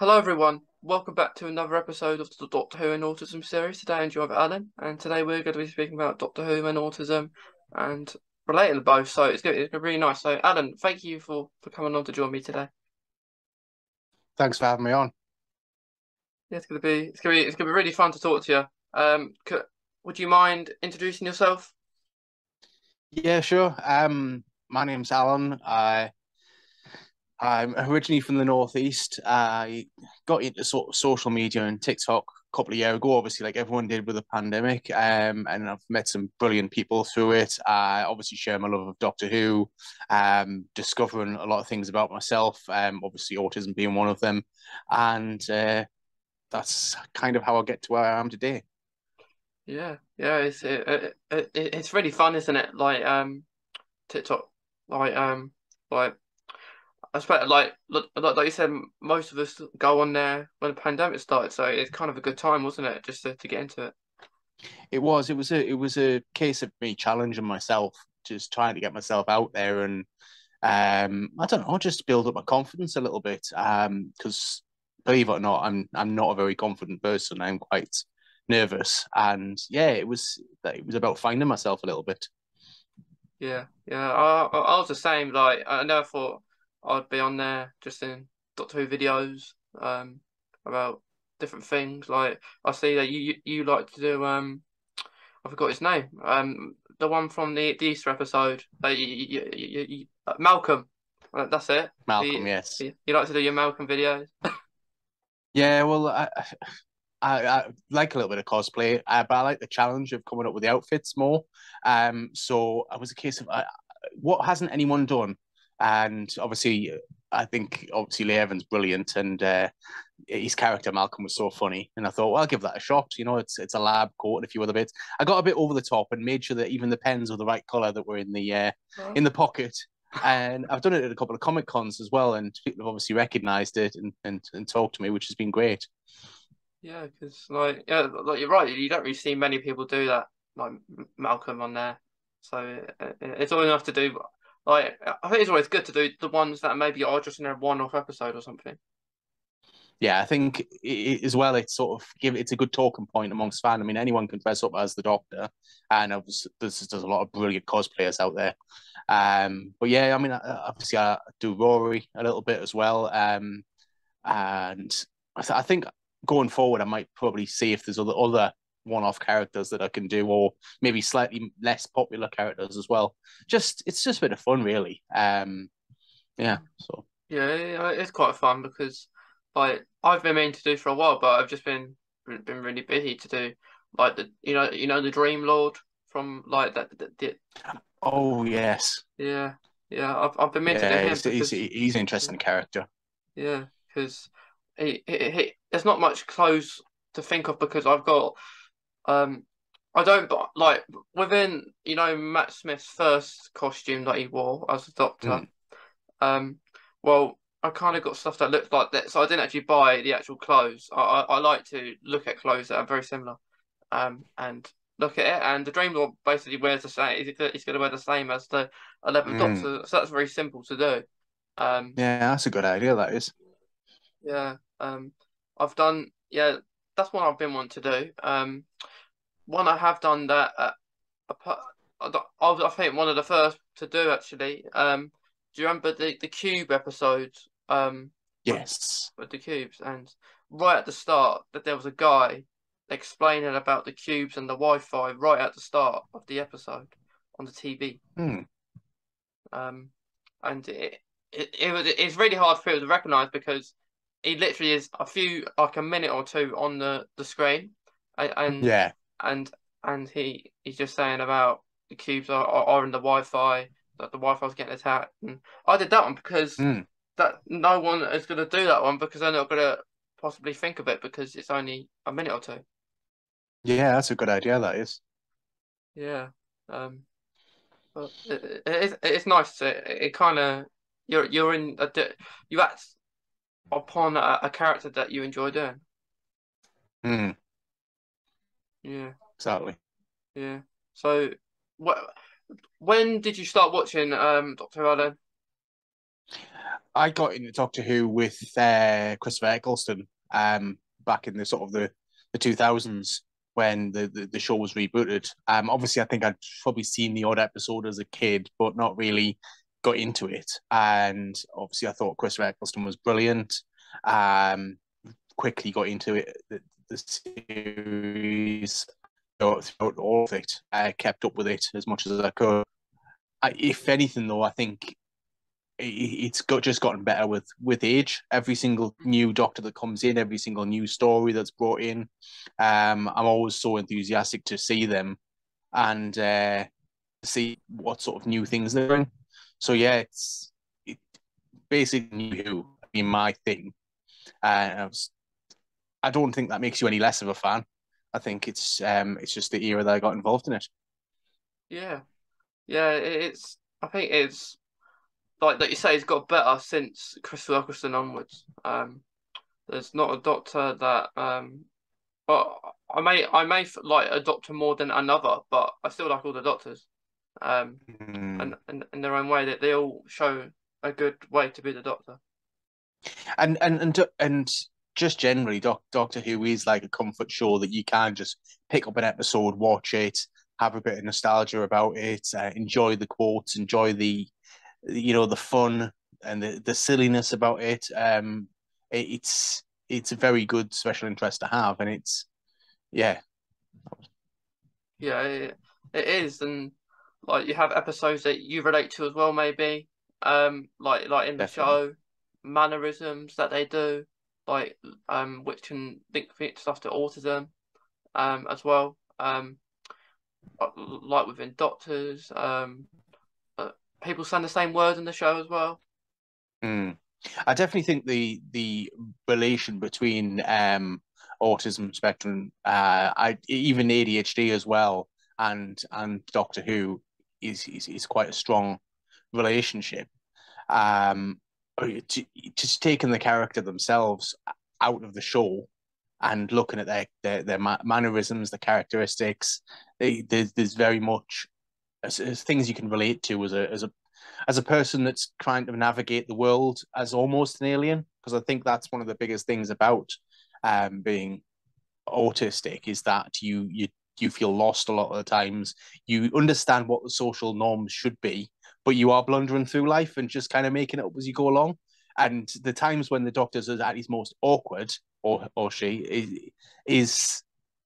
Hello everyone, welcome back to another episode of the Doctor Who and Autism series. Today I'm joined by Alan, and today we're going to be speaking about Doctor Who and autism and relating to both, so it's gonna be really nice. So Alan, thank you for coming on to join me today. Thanks for having me on. Yeah, it's gonna be really fun to talk to you. Would you mind introducing yourself? Yeah, sure. My name's Alan. I'm originally from the Northeast. I got into sort of social media and TikTok a couple of years ago, obviously, like everyone did with the pandemic. And I've met some brilliant people through it. I obviously share my love of Doctor Who, discovering a lot of things about myself, obviously autism being one of them. And that's kind of how I get to where I am today. Yeah, it's really fun, isn't it? TikTok, like like. I suppose, like you said, most of us go on there when the pandemic started, so it's kind of a good time, wasn't it, just to get into it? It was a case of me challenging myself, just trying to get myself out there and I don't know, just build up my confidence a little bit. Because believe it or not, I'm not a very confident person. I'm quite nervous, and yeah, it was about finding myself a little bit. Yeah. I was the same. Like, I never thought I'd be on there just in Doctor Who videos, about different things. Like, I see that you like to do I forgot his name, the one from the Easter episode. Malcolm. That's it. Malcolm, You, yes, you like to do your Malcolm videos? yeah. Well, I like a little bit of cosplay, but I like the challenge of coming up with the outfits more. So I was a case of what hasn't anyone done? And obviously, I think obviously Lee Evans brilliant, and his character Malcolm was so funny. And I thought, well, I'll give that a shot. You know, it's a lab coat and a few other bits. I got a bit over the top and made sure that even the pens were the right color that were in the pocket. And I've done it at a couple of Comic Cons as well, and people have obviously recognised it and talked to me, which has been great. Yeah, because like you're right. You don't really see many people do that, like Malcolm on there. So it's all enough to do. Like, I think it's always good to do the ones that maybe are just in a one-off episode or something. Yeah, I think as well, it's a good talking point amongst fans. I mean, anyone can dress up as the Doctor, and obviously there's a lot of brilliant cosplayers out there. But yeah, I mean, obviously I do Rory a little bit as well, and I think going forward, I might probably see if there's other one-off characters that I can do, or maybe slightly less popular characters as well. It's just a bit of fun, really. Yeah, so. Yeah, it's quite fun because like I've been meaning to do for a while, but I've just been really busy to do like the Dream Lord from like Oh yes, yeah I've been meaning to do yeah, him because he's an interesting character. yeah, because there's not much clothes to think of because I've got um I don't like within Matt Smith's first costume that he wore as a doctor. Mm. Um, well, I kind of got stuff that looked like that, so I didn't actually buy the actual clothes. I like to look at clothes that are very similar, and look at it. And the Dream Lord basically wears the same. He's going to wear the same as the 11th Mm. Doctor, so that's very simple to do. Um, Yeah, that's a good idea. That is. yeah. I've done. Yeah, that's what I've been wanting to do. One I have done that. I think one of the first to do actually. Do you remember the Cube episode? With Yes. with the cubes, and right at the start, that there was a guy explaining about the cubes and the Wi-Fi right at the start of the episode on the TV. Hmm. Um, and it's really hard for people to recognize because he literally is like a minute or two on the screen, and Yeah. and and he's just saying about the cubes are in the Wi-Fi, that the Wi-Fi's getting attacked. And I did that one because Hmm. that no one is going to do that one because they're not going to possibly think of it because it's only a minute or two. Yeah, that's a good idea. That is. Yeah. Um. But it's nice to it kind of you're in you act upon a character that you enjoy doing. Hmm. Yeah. Exactly. Yeah. So, what when did you start watching Doctor Who then? I got into Doctor Who with Christopher Eccleston back in the sort of the 2000s when the show was rebooted. Obviously, I think I'd probably seen the odd episode as a kid, but not really got into it. And obviously, I thought Christopher Eccleston was brilliant. Quickly got into it, the series, throughout all of it. I kept up with it as much as I could. If anything, though, I think it's just gotten better with age. Every single new doctor that comes in, every single new story that's brought in, I'm always so enthusiastic to see them and see what sort of new things they're in. So yeah, it basically New Who. I mean, my thing. I don't think that makes you any less of a fan. I think it's just the era that I got involved in it. Yeah, yeah. It's I think it's like you say, it's got better since Christopher Eccleston onwards. There's not a doctor that but I may like a doctor more than another, but I still like all the doctors. Um, Mm. and in their own way, that they all show a good way to be the doctor. And just generally, Doctor Who is like a comfort show that you can just pick up an episode, watch it, have a bit of nostalgia about it, enjoy the quotes, enjoy the fun and the silliness about it. It's a very good special interest to have, and it's yeah, Yeah, it is, and like you have episodes that you relate to as well, maybe. Like in the definitely. show, mannerisms that they do, like which can link stuff to autism, as well. Like within doctors, uh, people saying the same words in the show as well. Mm. I definitely think the relation between autism spectrum, I even ADHD as well, and Doctor Who is quite a strong relationship. Um, just taking the character themselves out of the show and looking at their mannerisms, the characteristics, there's very much as things you can relate to as a person that's trying to navigate the world as almost an alien. Because I think that's one of the biggest things about being autistic is that you feel lost a lot of the times. You understand what the social norms should be, but you are blundering through life and just kind of making it up as you go along. And the times when the doctor's at his most awkward, or she is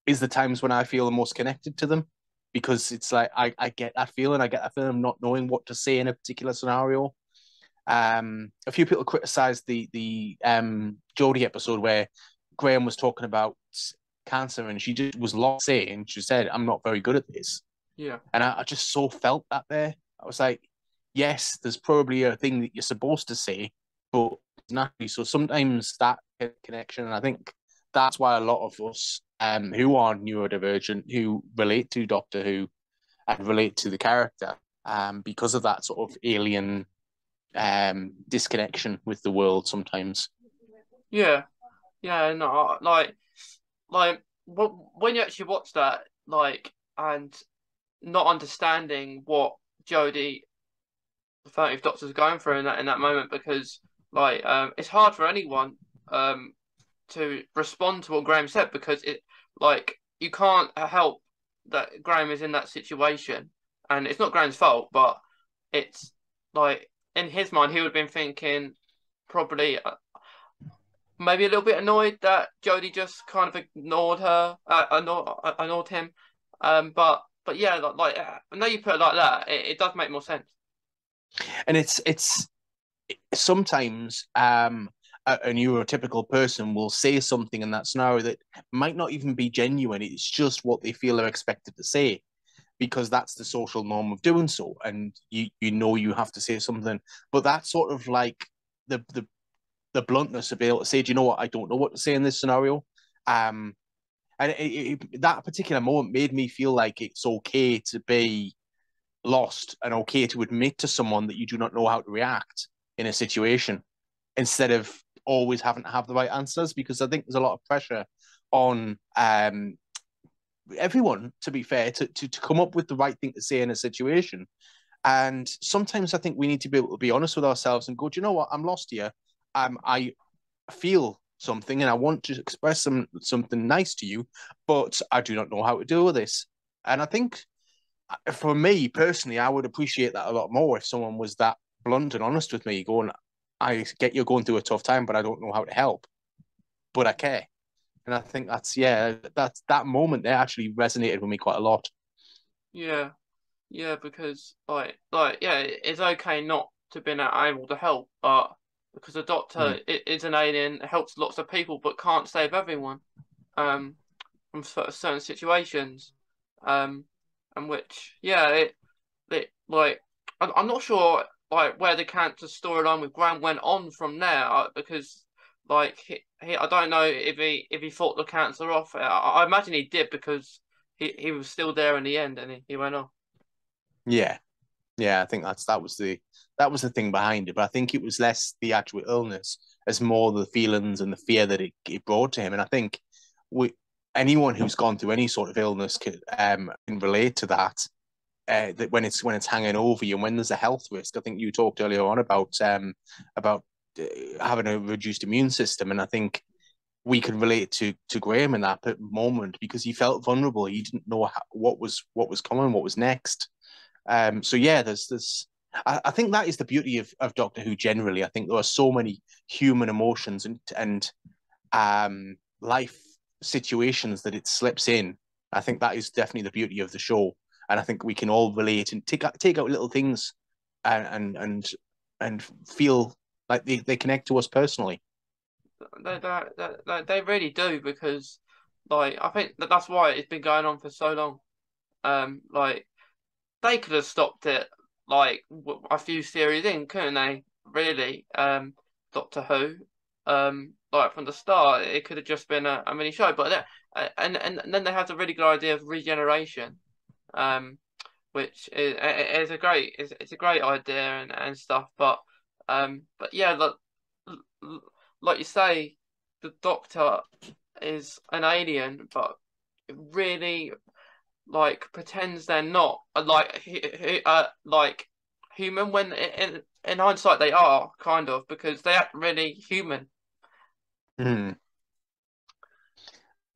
the times when I feel the most connected to them, because it's like I get that feeling. I get that feeling of not knowing what to say in a particular scenario. A few people criticised the Jodie episode where Graham was talking about cancer and she just was lost saying, she said, I'm not very good at this. Yeah, And I just so felt that there. I was like, yes, there's probably a thing that you're supposed to say, but it's not. So sometimes that connection, and I think that's why a lot of us who are neurodivergent, who relate to Doctor Who and relate to the character, because of that sort of alien disconnection with the world sometimes. yeah, yeah. No, like when you actually watch that, like, and not understanding what Jodie, the 30th Doctor's going through in that moment, because it's hard for anyone um to respond to what Graham said, because it like you can't help that Graham is in that situation, and it's not Graham's fault, but it's like in his mind he would have been thinking probably maybe a little bit annoyed that Jodie just kind of ignored her, ignored him. But yeah, now you put it like that, it does make more sense. And it's sometimes a neurotypical person will say something in that scenario that might not even be genuine. It's just what they feel they're expected to say because that's the social norm of doing so, and you know you have to say something. But that's sort of like the bluntness to be able to say, do you know what? I don't know what to say in this scenario. Um, and that particular moment made me feel like it's okay to be lost and okay to admit to someone that you do not know how to react in a situation instead of always having to have the right answers, because I think there's a lot of pressure on everyone, to be fair, to come up with the right thing to say in a situation. And sometimes I think we need to be able to be honest with ourselves and go, do you know what? I'm lost here. I feel something and I want to express something nice to you, but I do not know how to deal with this. And I think for me personally, I would appreciate that a lot more if someone was that blunt and honest with me, going, I get you're going through a tough time, but I don't know how to help, but I care. And I think that's that moment there actually resonated with me quite a lot. Yeah, yeah, because yeah, it's okay not to be able to help, but because the Mm. doctor is an alien, helps lots of people, but can't save everyone. Um, from certain situations. Um, and which yeah, it like I'm not sure like where the character storyline with Graham went on from there because like I don't know if he fought the cancer off. I imagine he did because he was still there in the end and he went off. Yeah, yeah, I think that was the thing behind it. But I think it was less the actual illness as more the feelings and the fear that it brought to him. And I think we anyone who's gone through any sort of illness can relate to that. That when it's hanging over you and when there's a health risk. I think you talked earlier on about having a reduced immune system, and I think we could relate to Graham in that moment because he felt vulnerable. He didn't know what was coming, what was next. So yeah, there's I think that is the beauty of Doctor Who generally. I think there are so many human emotions and life situations that it slips in. I think that is definitely the beauty of the show, and I think we can all relate and take out little things and feel like they connect to us personally. They really do because like I think that's why it's been going on for so long. Like they could have stopped it like a few series in, couldn't they? Really, Doctor Who, like from the start, it could have just been a mini show. But and then they have the really good idea of regeneration, um, which is a great it's a great idea and stuff. But yeah, like you say, the Doctor is an alien, but really like pretends they're not like human when in hindsight they are kind of because they act really human. Mm.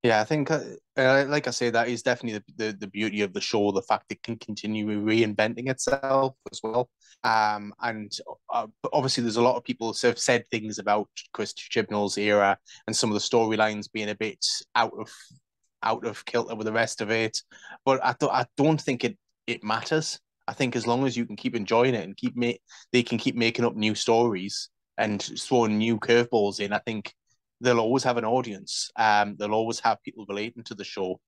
Yeah, I think, like I say, that is definitely the beauty of the show, the fact it can continue reinventing itself as well. And obviously, there's a lot of people who have said things about Chris Chibnall's era and some of the storylines being a bit out of kilter with the rest of it. But I don't think it matters. I think as long as you can keep enjoying it and they can keep making up new stories and throwing new curveballs in. I think they'll always have an audience. They'll always have people relating to the show.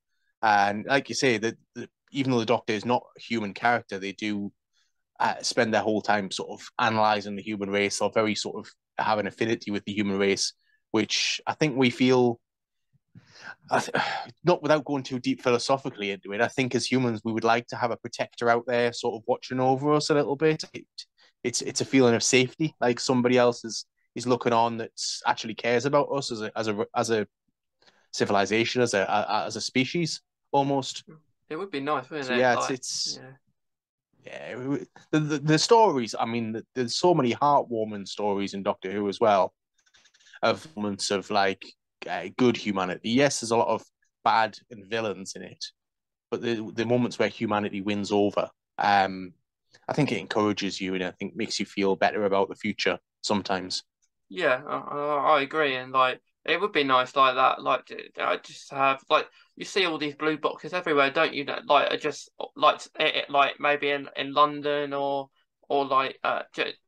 And like you say, that even though the Doctor is not a human character, they do spend their whole time sort of analyzing the human race or very sort of have an affinity with the human race, which I think we feel not without going too deep philosophically into it. I think as humans, we would like to have a protector out there, sort of watching over us a little bit. It's a feeling of safety, like somebody else is looking on that actually cares about us as a civilization, as a species, almost. It would be nice, wouldn't So it? yeah, Like yeah, yeah, the stories. I mean, there's so many heartwarming stories in Doctor Who as well of moments of like good humanity. Yes, there's a lot of bad and villains in it, but the moments where humanity wins over, I think it encourages you and I think makes you feel better about the future sometimes. yeah, I agree, and like it would be nice like that, like just have like you see all these blue boxes everywhere, don't you? That like are just like like maybe in London or like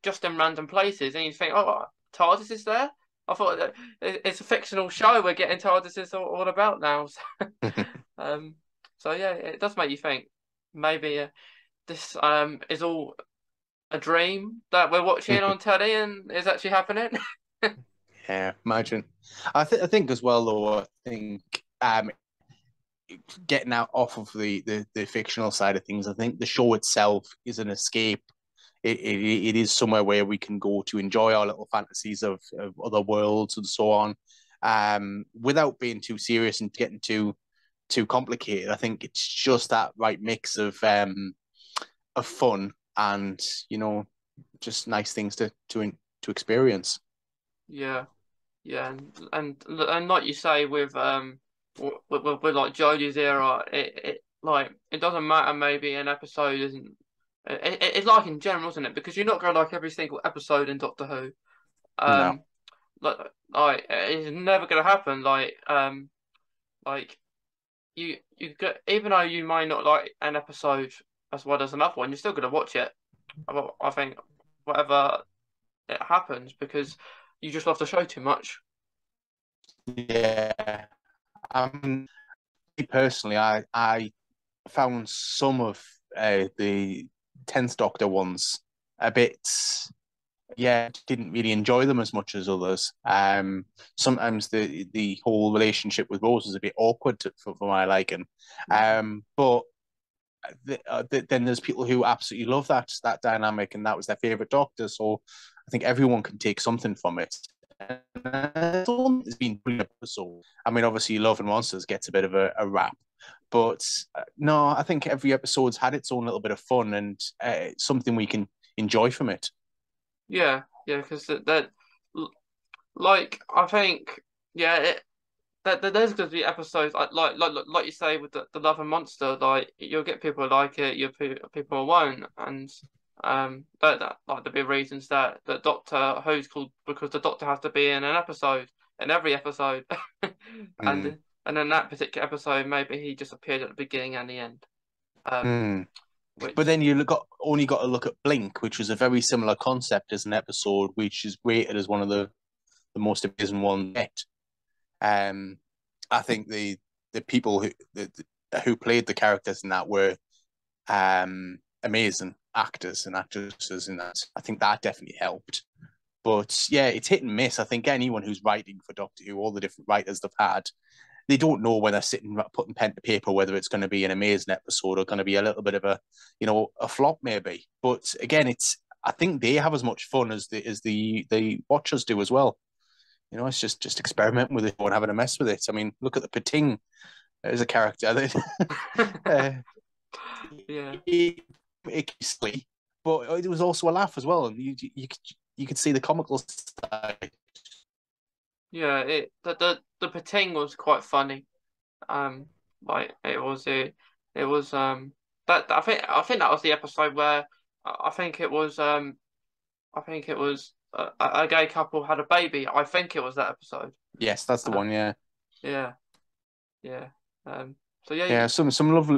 just in random places, and you think, oh, TARDIS is there. I thought that it's a fictional show we're getting TARDIS is all about now. Um, so yeah, it does make you think maybe this is all a dream that we're watching on telly and is actually happening. Yeah, imagine. I think as well though. I think getting out off of the fictional side of things. I think the show itself is an escape. It is somewhere where we can go to enjoy our little fantasies of other worlds and so on, without being too serious and getting too complicated. I think it's just that right mix of fun and just nice things to experience. Yeah, yeah, and like you say with like Jodie's era, it like it doesn't matter. Maybe an episode isn't. It's like in general, isn't it? Because you're not gonna like every single episode in Doctor Who. No. Um, like it's never gonna happen. Like you get, even though you might not like an episode as well as another one, you're still gonna watch it. I think whatever it happens because you just love the show too much. Yeah. Um, Me personally, I found some of the 10th Doctor ones a bit, yeah, didn't really enjoy them as much as others. Sometimes the whole relationship with Rose was a bit awkward for my liking. But then there's people who absolutely love that dynamic, and that was their favorite Doctor. So I think everyone can take something from it. It's been an episode. I mean, obviously, Love and Monsters gets a bit of a rap, but no, I think every episode's had its own little bit of fun and something we can enjoy from it. Yeah, yeah, because that like I think yeah, there's going to be episodes like you say with the Love and Monster, like you'll get people who like it, people who won't, and that like there'll be reasons that Doctor Who's called because the Doctor has to be in an episode in every episode, Mm. and in that particular episode maybe he just appeared at the beginning and the end, um, Mm. But which then only got to look at Blink, which was a very similar concept as an episode, which is rated as one of the most amazing ones yet. Um, I think the people who played the characters in that were amazing actors and actresses in that. I think that definitely helped. But yeah, it's hit and miss. I think anyone who's writing for Doctor Who, all the different writers they've had, they don't know when they're sitting putting pen to paper whether it's going to be an amazing episode or going to be a little bit of a flop maybe. But again, I think they have as much fun as the watchers do as well. It's just experimenting with it and having a mess with it. I mean, look at the Pating as a character. uh, yeah. it's silly, but it was also a laugh as well, and you could see the comical side. Yeah, the Pating was quite funny. Like it was that I think that was the episode where I think it was a gay couple had a baby. I think it was that episode. Yes, that's the Uh, one. Yeah, yeah, yeah. Um, so yeah, yeah. Some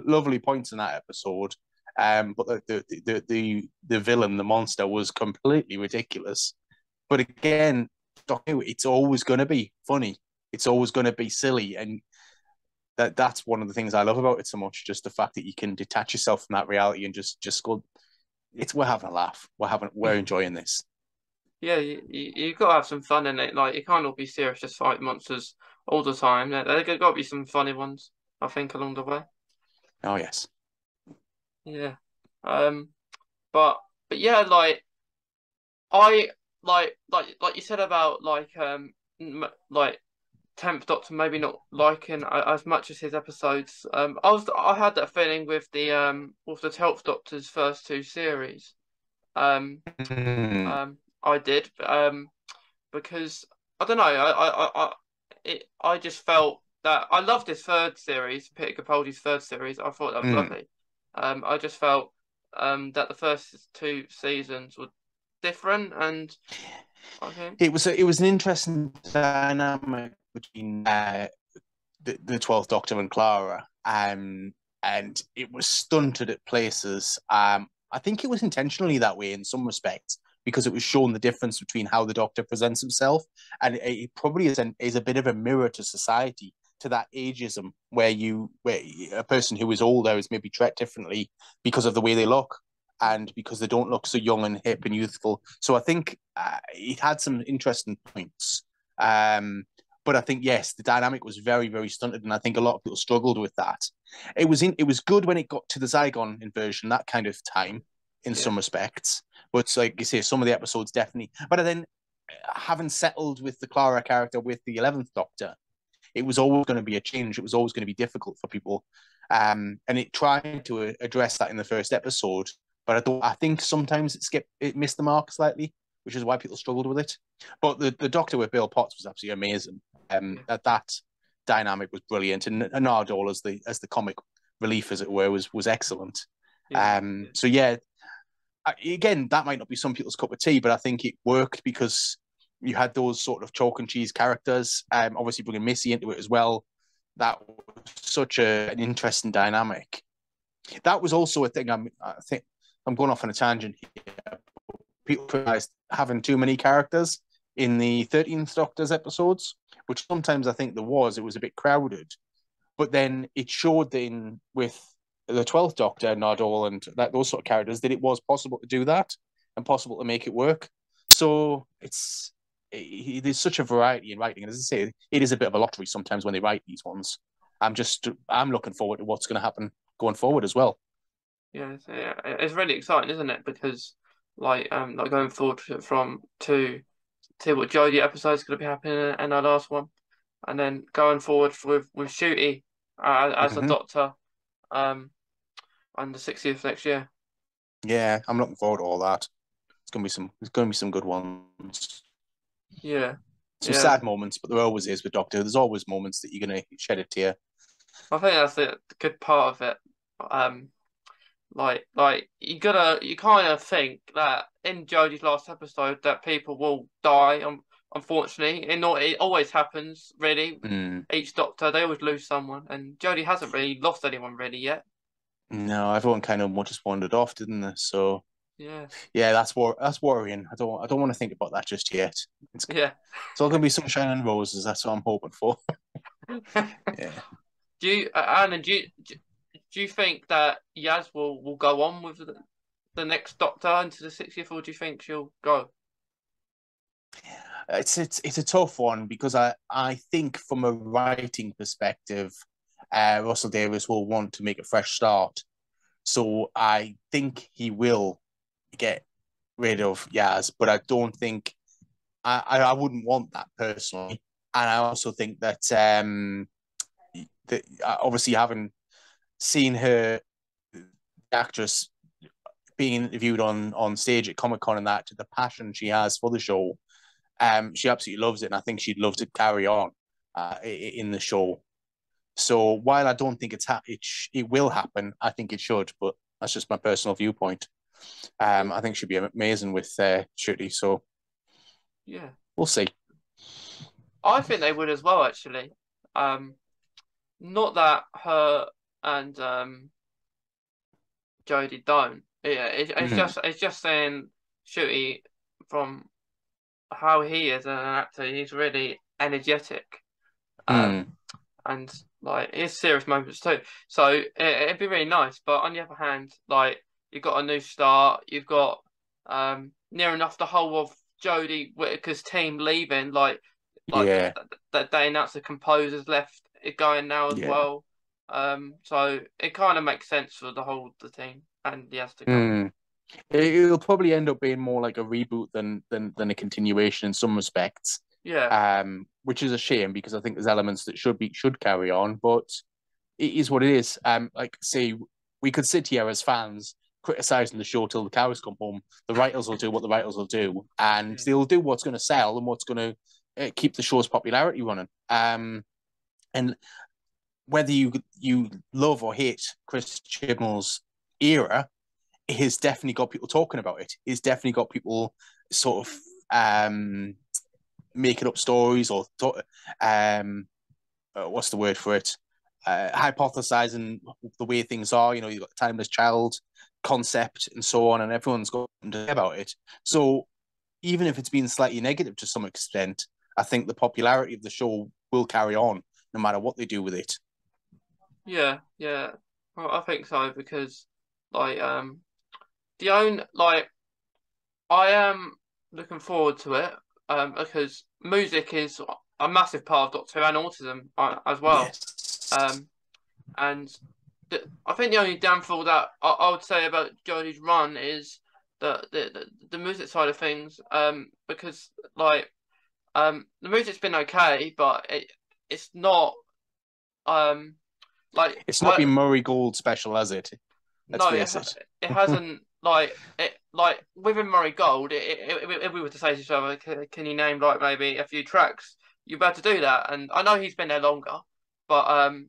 lovely points in that episode. But the villain, the monster, was completely ridiculous. But again, Doctor Who, it's always going to be funny. It's always going to be silly, and that's one of the things I love about it so much. Just the fact that you can detach yourself from that reality and just go. We're having a laugh. We're enjoying this. yeah. You got to have some fun in it. Like it can't all be serious, just fight monsters all the time. There got to be some funny ones, I think, along the way. Oh yes. Yeah. Um, but yeah, I like you said about like 10th Doctor maybe not liking as much as his episodes. I had that feeling with the 12th Doctor's first two series. Um, Mm. I did because I don't know. I just felt that I loved his third series, Peter Capaldi's third series. I thought that was Mm. lovely. I just felt that the first two seasons were different, and okay, It was an interesting dynamic between the 12th Doctor and Clara, and it was stunted at places. I think it was intentionally that way in some respects because it was shown the difference between how the Doctor presents himself, and it probably is a bit of a mirror to society, to that ageism where a person who is older is maybe treated differently because of the way they look and because they don't look so young and hip and youthful. So I think it had some interesting points. But I think yes, the dynamic was very, very stunted, and I think a lot of people struggled with that. It was good when it got to the Zygon inversion, that kind of time, in yeah, some respects. But like you say, some of the episodes definitely. But then, having settled with the Clara character with the 11th Doctor, it was always going to be a change. It was always going to be difficult for people, and it tried to address that in the first episode. but I think sometimes it missed the mark slightly, which is why people struggled with it. But the Doctor with Bill Potts was absolutely amazing. Yeah, That dynamic was brilliant, and Nardole as the comic relief, as it were, was excellent. yeah, So yeah, again, that might not be some people's cup of tea, but I think it worked because you had those sort of chalk and cheese characters. Obviously bringing Missy into it as well. That was such an interesting dynamic. That was also a thing. I think I'm going off on a tangent here. People criticized having too many characters in the 13th Doctor's episodes, which sometimes I think there was. It was a bit crowded. But then it showed in with the 12th Doctor, Nardole, and those sort of characters that it was possible to do that and possible to make it work. So there's such a variety in writing. And as I say, it is a bit of a lottery sometimes when they write these ones. I'm looking forward to what's going to happen going forward as well. yeah. It's really exciting, isn't it? Because like going forward from to what Jodie episode is going to be happening in our last one, and then going forward with Shooty as a Mm-hmm. Doctor, on the 60th next year. Yeah, I'm looking forward to all that. It's gonna be some good ones. Yeah, Some yeah. sad moments, but there always is with Doctor. There's always moments that you're gonna shed a tear. I think that's the good part of it. Um, like you kind of think that in Jodie's last episode that people will die. Unfortunately, it always happens. Really, Mm. each Doctor they always lose someone, and Jodie hasn't really lost anyone really yet. No, everyone kind of just wandered off, didn't they? So Yeah, yeah, that's worrying. I don't want to think about that just yet. yeah. It's all gonna be sunshine and roses. That's what I'm hoping for. Yeah. Anna, do you think that Yaz will go on with the next Doctor into the 60th, or do you think she'll go? It's a tough one because I think from a writing perspective, Russell Davies will want to make a fresh start. So I think he will get rid of Yaz, but I don't think I wouldn't want that personally. And I also think that obviously having seen her, the actress, being interviewed on stage at Comic Con and that, the passion she has for the show, she absolutely loves it, and I think she'd love to carry on in the show. So while I don't think it will happen, I think it should. But that's just my personal viewpoint. I think she'd be amazing with Shooty. So Yeah, we'll see. I think they would as well, actually. Um, Not that her and Jodie don't. Yeah, Mm. it's just saying Shooty from how he is as an actor. He's really energetic. Um, Mm. and like he has serious moments too. So it'd be really nice. But on the other hand, like you've got a new start. You've got near enough the whole of Jodie Whittaker's team leaving. Like Yeah, that they announced the composer's left it going now as yeah. well. So it kind of makes sense for the team, and he has to go. Mm. It'll probably end up being more like a reboot than a continuation in some respects. Yeah, Which is a shame because I think there's elements that should carry on, but it is what it is. Like say we could sit here as fans criticizing the show till the cows come home. The writers will do what the writers will do, and yeah, they'll do what's going to sell and what's going to keep the show's popularity running. And whether you love or hate Chris Chibnall's era, it has definitely got people talking about it. It's definitely got people sort of making up stories or what's the word for it? Hypothesizing the way things are. You know, you've got the timeless child concept and so on, and everyone's got to say about it. So even if it's been slightly negative to some extent, I think the popularity of the show will carry on no matter what they do with it. yeah. Well, I think so because like the own like I am looking forward to it because music is a massive part of Doctor Who and autism as well. Yes. Um, and I think the only downfall that I would say about Jodie's run is the music side of things. Because the music's been okay, but it's not um like It's not I been Murray Gold special, has it? Let's no face it. it hasn't like within Murray Gold, if we were to say to each other, can you name like maybe a few tracks? You're about to do that, and I know he's been there longer, but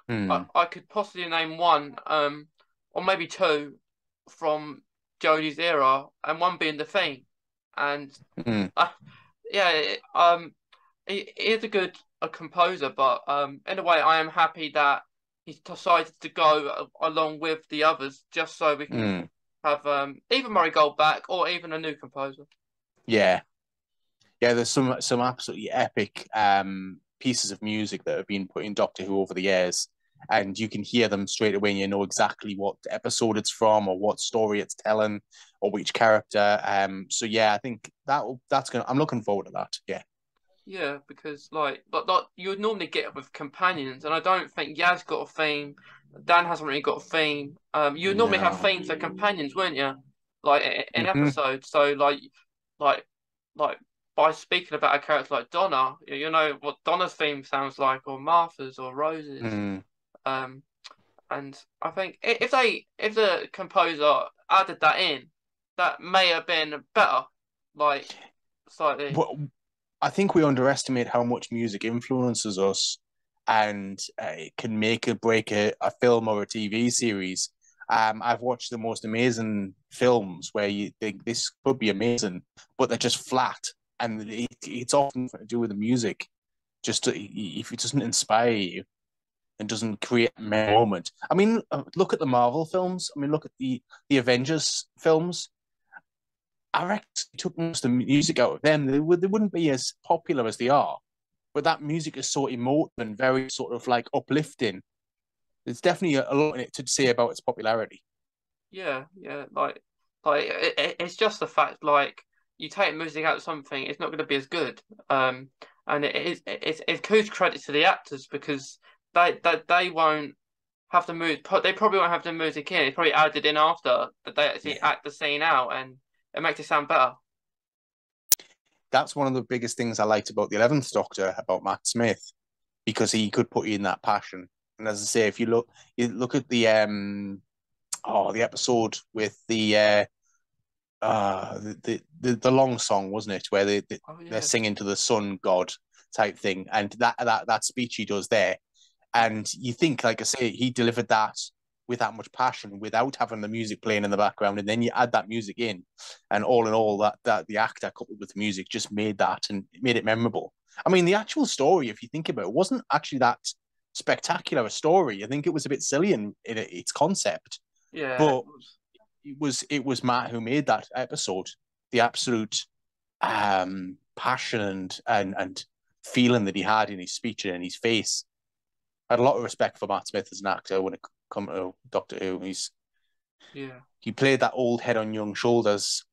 Hmm. I could possibly name one, or maybe two from Jodie's era, and one being the theme, and Hmm. uh, yeah, he is a composer, but in a way, I am happy that he's decided to go along with the others, just so we can Hmm. have either Murray Gold back or even a new composer. Yeah. Yeah, there's some absolutely epic pieces of music that have been put in Doctor Who over the years, and you can hear them straight away, and you know exactly what episode it's from, or what story it's telling, or which character. So yeah, I think that's gonna. I'm looking forward to that. Yeah. Yeah, because like you would normally get it with companions, and I don't think Yaz got a theme. Dan hasn't really got a theme. You would normally have No. themes for companions, wouldn't you? Like in Hmm. episodes. So like like by speaking about a character like Donna, you know what Donna's theme sounds like, or Martha's, or Rose's. Mm. Um, and I think if the composer added that in, that may have been better. Like slightly. But I think we underestimate how much music influences us, and it can make or break a film or a TV series. I've watched the most amazing films where you think this could be amazing, but they're just flat, and it's often to do with the music. If it doesn't inspire you and doesn't create a moment. I mean, look at the Marvel films. I mean, look at the Avengers films. I reckon if you took most of the music out of them, they wouldn't be as popular as they are. But that music is so emotive and very sort of like uplifting. There's definitely a lot in it to say about its popularity. Yeah, yeah, it's just the fact like you take music out of something, it's not going to be as good. Um, and it's huge credit to the actors because they won't have the mood. They probably won't have the music in. It's probably added in after that they actually Yeah. act the scene out, and it makes it sound better. That's one of the biggest things I liked about the 11th Doctor, about Matt Smith, because he could put you in that passion. And as I say, if you look at the episode with the long song, wasn't it, where Oh they're yeah, singing to the sun god type thing, and that speech he does there, and you think, like I say, he delivered that with that much passion without having the music playing in the background, and then you add that music in, and all in all, that the actor coupled with the music just made that and made it memorable. I mean, the actual story, if you think about it, wasn't actually that spectacular a story. I think it was a bit silly in its concept, yeah. It but was. it was Matt who made that episode. The absolute passion and feeling that he had in his speech and in his face. I had a lot of respect for Matt Smith as an actor when it come to Doctor Who. Yeah, He played that old head on young shoulders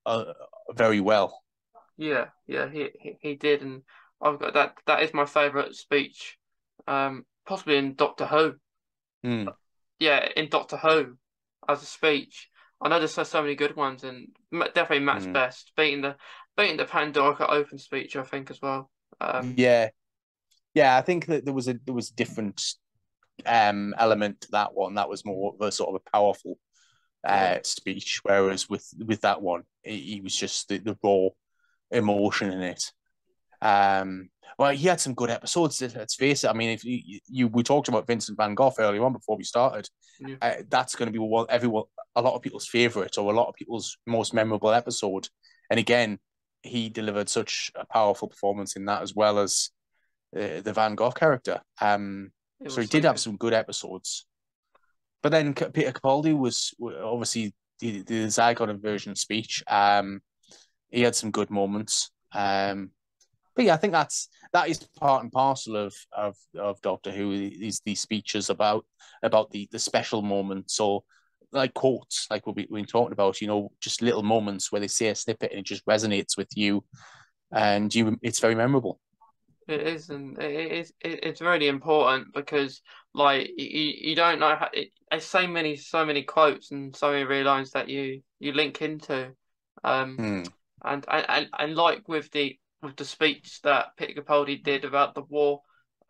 very well. yeah, yeah. He did, and I've got that. That is my favourite speech. Possibly in Doctor Who. Mm, Yeah, in Doctor Who as a speech. I know there's so many good ones, and definitely Matt's mm. best, beating the Pandora open speech, I think as well. Yeah, yeah. I think that there was a different element to that one. That was more of a sort of a powerful Yeah, speech, whereas with that one, he was just the raw emotion in it. Well, he had some good episodes. Let's face it. I mean, if we talked about Vincent Van Gogh earlier on before we started, yeah, that's going to be what a lot of people's favorite or a lot of people's most memorable episode. And again, he delivered such a powerful performance in that as well as the Van Gogh character. it So was he so did have good. some good episodes. But then Peter Capaldi was obviously the Zygon version speech. He had some good moments. But yeah, I think that is part and parcel of Doctor Who is these speeches about the special moments or like quotes, like we've been talking about, just little moments where they say a snippet and it just resonates with you, and it's very memorable. It is, and it's really important because like you don't know how there's so many quotes and so many real lines that you link into, um, Hmm. and like with the speech that Peter Capaldi did about the war,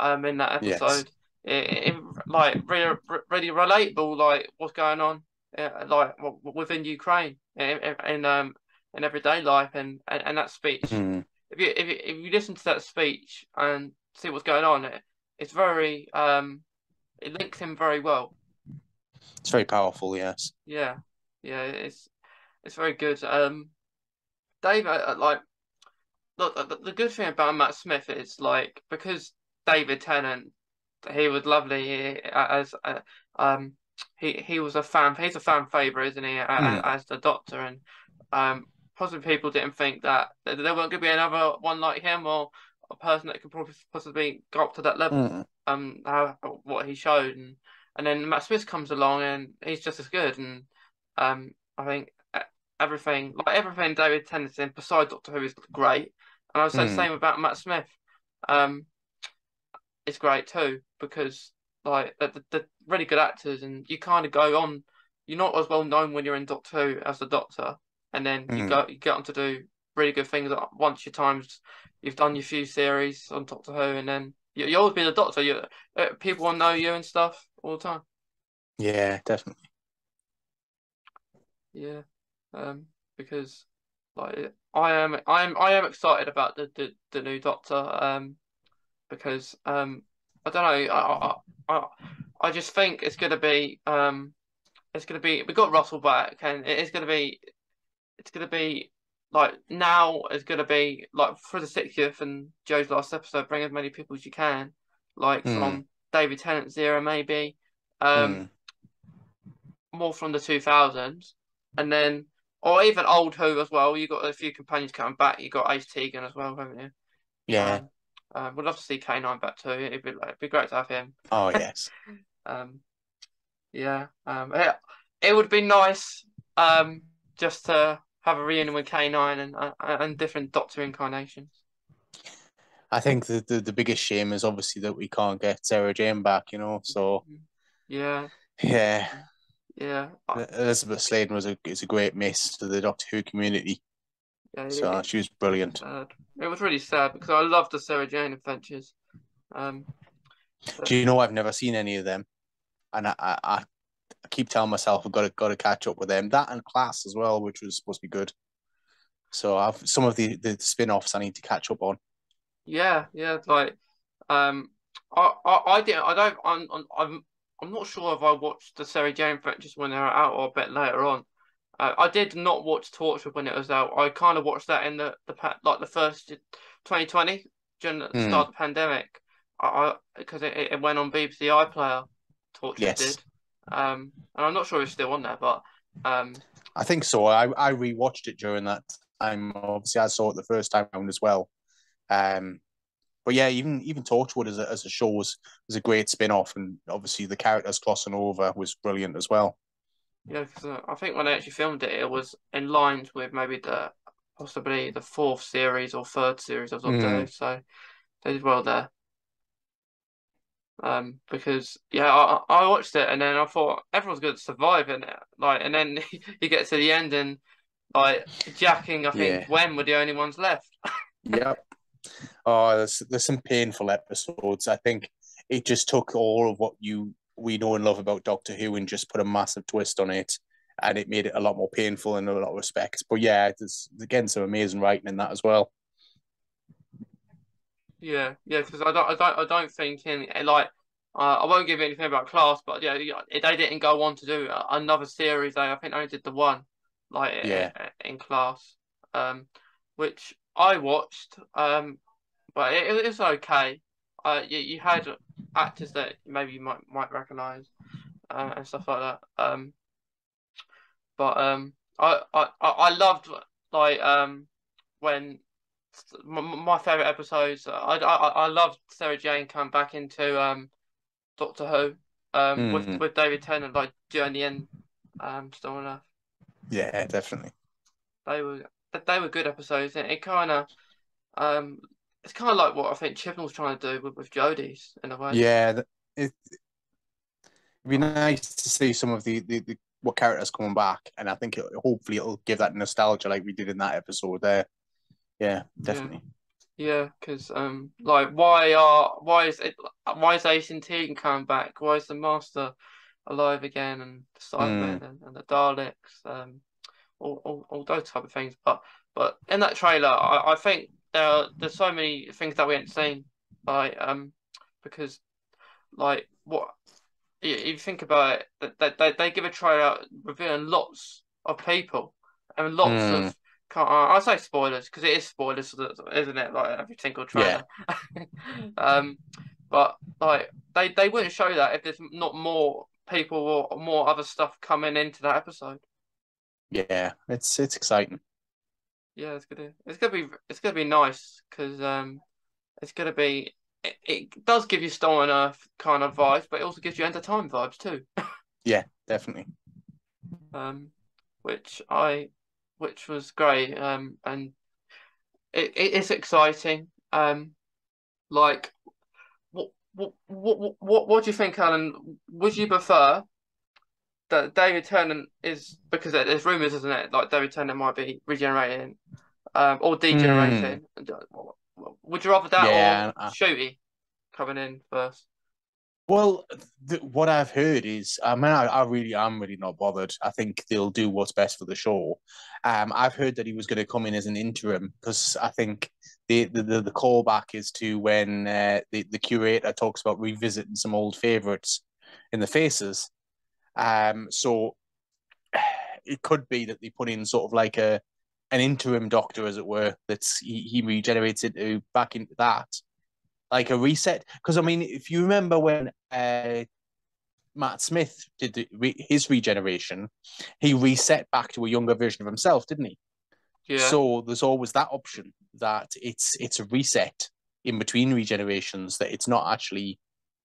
in that Yes. episode, it like really relatable, like what's going on. like within Ukraine in everyday life, and that speech. Mm. If you listen to that speech and see what's going on, it's very it links him very well. It's very powerful, yes. Yeah, yeah, it's very good. Dave, like look, the good thing about Matt Smith is like because David Tennant, he was lovely as um he was a fan. He's a fan favorite, isn't he? Mm. As the Doctor, and possibly people didn't think that there weren't going to be another one like him or a person that could probably possibly go up to that level. Mm. What he showed, and then Matt Smith comes along and he's just as good. And I think everything David Tennant's in beside Doctor Who is great. And I would say the Mm. same about Matt Smith. Um, it's great too because like the really good actors, and you kind of go on. You're not as well known when you're in Doctor Who as the Doctor, and then Mm. you get on to do really good things once your times you've done your few series on Doctor Who, and then you always be the Doctor. People will know you and stuff all the time. Yeah, definitely. Yeah, because like I am excited about the new Doctor. Because I don't know. I I just think it's gonna be we got Russell back, and it's gonna be like now it's gonna be like for the 60th and Joe's last episode, bring as many people as you can, like Mm. from David Tennant's era maybe, um Mm. more from the 2000s, and then or even old Who as well. You got a few companions coming back. You got Ace Tegan as well, haven't you? Yeah. Um, would love to see K9 back too. It'd be great to have him. Oh, yes. Um, yeah. It would be nice just to have a reunion with K9 and different Doctor incarnations. I think the biggest shame is obviously that we can't get Sarah Jane back, you know. So Yeah. yeah, Yeah. Elizabeth Sladen is a great miss to the Doctor Who community. Yeah. So she was It was brilliant. sad. It was really sad because I loved the Sarah Jane adventures. Um, Do but you know I've never seen any of them, and I keep telling myself I've got to catch up with them. That and Class as well, which was supposed to be good. So I've some of the spin-offs I need to catch up on. yeah, yeah, like um, I didn't. I don't. I'm not sure if I watched the Sarah Jane Adventures when they were out or a bit later on. I did not watch Torchwood when it was out. I kind of watched that in like the first 2020 during the Hmm. start of the pandemic. I because it went on BBC iPlayer. Torchwood Yes, did. And I'm not sure it's still on there, but um, I think so. I rewatched it during that time. Obviously, I saw it the first time round as well. Um, but yeah, even Torchwood as a show was a great spin-off, and obviously the characters crossing over was brilliant as well. yeah, because I think when they actually filmed it, it was in lines with maybe possibly the fourth series or third series of Doctor Who. Mm. So they did well there. Because yeah, I watched it and then I thought everyone's going to survive in it. Like, and then you get to the end and like Jack and I think Yeah. Gwen were the only ones left. Yep. Oh, there's some painful episodes. I think it just took all of what we know and love about Doctor Who and just put a massive twist on it, and it made it a lot more painful in a lot of respects. But yeah, there's again some amazing writing in that as well. Yeah, yeah, because I don't think in like I won't give you anything about Class, but yeah, they didn't go on to do another series. I think they only did the one, like Yeah. in Class, which I watched, but it was okay. You had actors that maybe you might recognize and stuff like that. But I loved like when my favorite episodes. I loved Sarah Jane come back into Doctor Who Mm. with David Tennant like during the end still on Earth. Yeah, definitely. They were they were good episodes. And it kind of um it's kind of like what I think Chibnall's trying to do with Jodie's in a way. Yeah, it'd be nice to see some of the what characters coming back, and I think hopefully it'll give that nostalgia like we did in that episode there. Yeah, Yeah. definitely. Yeah, because like why is Ace and Tegan coming back? Why is the Master alive again, and the Mm. Cybermen and the Daleks, all those type of things. But in that trailer, I think there's so many things that we haven't seen, like because like what you think about it, that they give a trailer revealing lots of people and lots Mm. of. I say spoilers because it is spoilers, isn't it? Like every single Yeah. trailer. um, but like they wouldn't show that if there's not more people or more other stuff coming into that episode. Yeah. It's exciting. Yeah, it's gonna be nice because it's gonna be it does give you Star on Earth kind of vibes, but it also gives you End of Time vibes too. Yeah, definitely. Um, which I which was great. And it's exciting. Like what do you think, Alan? Would you prefer that David Tennant is because there's rumors, isn't it? Like David Tennant might be regenerating, or Mm. degenerating. Would you rather that or Yeah. Shooty coming in first? Well, what I've heard is, I mean, I really am really not bothered. I think they'll do what's best for the show. I've heard that he was going to come in as an interim because I think the callback is to when the curator talks about revisiting some old favorites in the faces. So it could be that they put in sort of like an interim doctor, as it were, that's he regenerates into back into that, like a reset. Because I mean, if you remember when Matt Smith did his regeneration, he reset back to a younger version of himself, didn't he? Yeah, So there's always that option that it's a reset in between regenerations. That it's not actually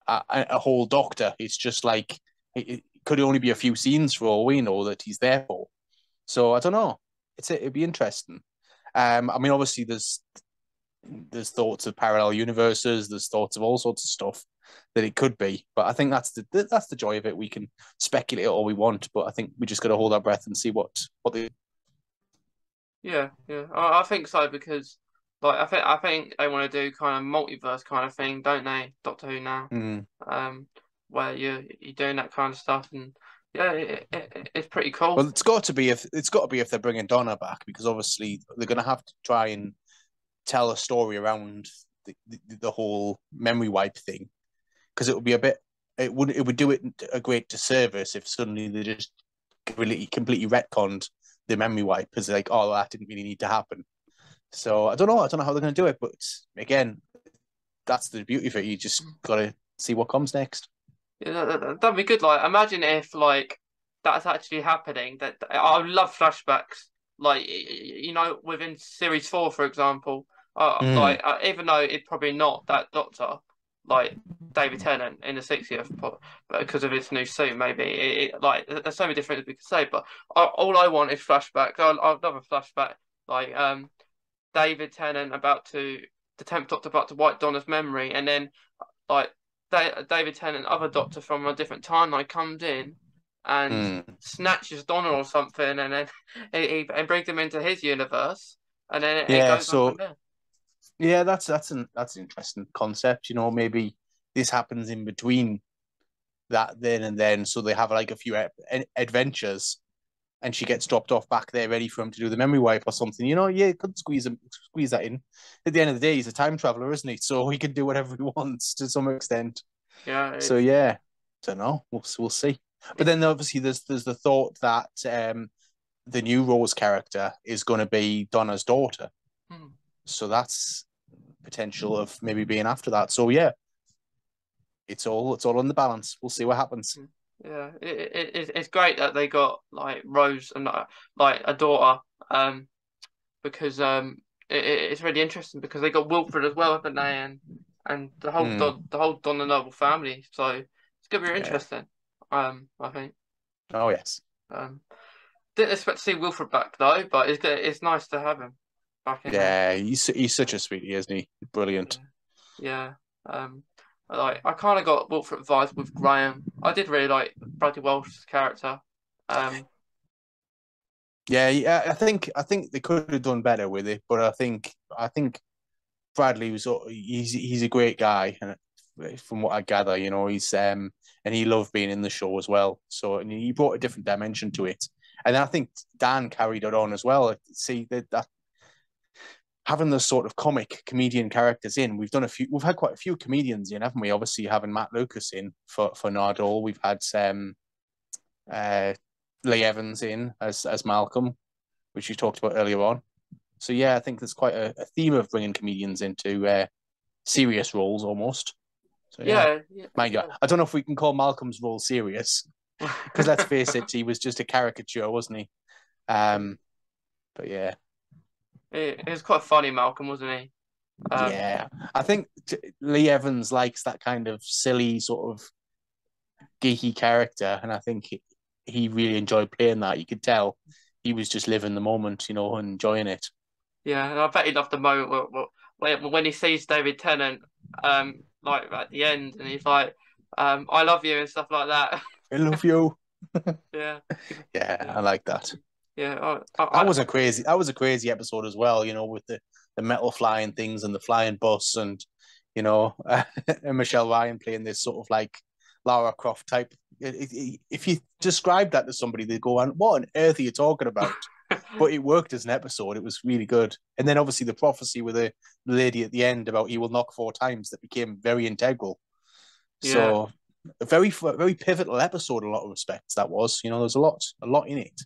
a whole doctor. It's just like it could only be a few scenes for all we know that he's there for. So I don't know. It'd be interesting. I mean, obviously there's thoughts of parallel universes, there's thoughts of all sorts of stuff that it could be. But I think that's the joy of it. We can speculate all we want, but I think we just got to hold our breath and see what they. yeah. I think so because like I think they want to do kind of multiverse kind of thing, don't they? Doctor Who now, Mm. um, where you're doing that kind of stuff, and yeah, it's pretty cool. Well, it's got to be if they're bringing Donna back because obviously they're going to have to try and tell a story around the whole memory wipe thing because it would be a bit. It would do it a great disservice if suddenly they just really completely retconned the memory wipe as like, oh, that didn't really need to happen. So I don't know. I don't know how they're going to do it, but again, that's the beauty of it. You just got to see what comes next. Yeah, that'd be good. Like, imagine if like that's actually happening. That I would love flashbacks. Like, within series 4, for example. Mm. Like, even though it's probably not that Doctor, like David Tennant in the 60th, but because of his new suit, maybe like there's so many different things we could say. But all I want is flashbacks. I'd love a flashback, like David Tennant about to the 10th Doctor about to wipe Donna's memory, and then like David Tennant, other Doctor from a different timeline, comes in and Mm. snatches Donna or something, and then he brings him into his universe, and then it Yeah. goes on from So there. yeah, that's an interesting concept. Maybe this happens in between that then and then, so they have like a few adventures, and she gets dropped off back there, ready for him to do the memory wipe or something. Yeah, could squeeze that in. At the end of the day, he's a time traveler, isn't he? So he can do whatever he wants to some extent. Yeah, So yeah, don't know. We'll see. But it's then obviously there's the thought that the new Rose character is going to be Donna's daughter. hmm. So that's potential of maybe being after that. So yeah, it's all on the balance. We'll see what happens. Yeah, it's great that they got like Rose and like a daughter, because it's really interesting because they got Wilfred as well, haven't they? And Hmm. the whole Don the Noble family. So it's gonna be Yeah. interesting. I think. Oh yes. Um, didn't expect to see Wilfred back though, but it's nice to have him back in there. Yeah, he's such a sweetie, isn't he? Brilliant. Yeah, yeah. Um, like I kind of got Wilfred vibes with Graham. I did really like Bradley Walsh's character. Um, Yeah, yeah. I think they could have done better with it, but I think Bradley was he's a great guy and from what I gather. You know, he's and he loved being in the show as well. So and he brought a different dimension to it. And I think Dan carried it on as well. See that having the sort of comic comedian characters in, we've had quite a few comedians in, haven't we? Obviously, having Matt Lucas in for Nardole, we've had Lee Evans in as Malcolm, which you talked about earlier on. So yeah, I think there's quite a theme of bringing comedians into serious roles almost. So yeah, mind you, I don't know if we can call Malcolm's role serious because let's face it, he was just a caricature, wasn't he? But yeah. It was quite funny, Malcolm, wasn't he? Yeah, I think Lee Evans likes that kind of silly sort of geeky character, and I think he really enjoyed playing that. You could tell he was just living the moment, you know, and enjoying it. Yeah, and I bet he loved the moment when he sees David Tennant, like at the end, and he's like, "I love you" and stuff like that. I love you. Yeah, yeah, I like that. Yeah, that was a crazy episode as well. You know, with the metal flying things and the flying bus, and you know, and Michelle Ryan playing this sort of like Lara Croft type. If you describe that to somebody, they go, "On what on earth are you talking about?" But it worked as an episode. It was really good. And then obviously the prophecy with the lady at the end about he will knock 4 times that became very integral. Yeah. So a very pivotal episode in a lot of respects. That was, you know, there's a lot in it.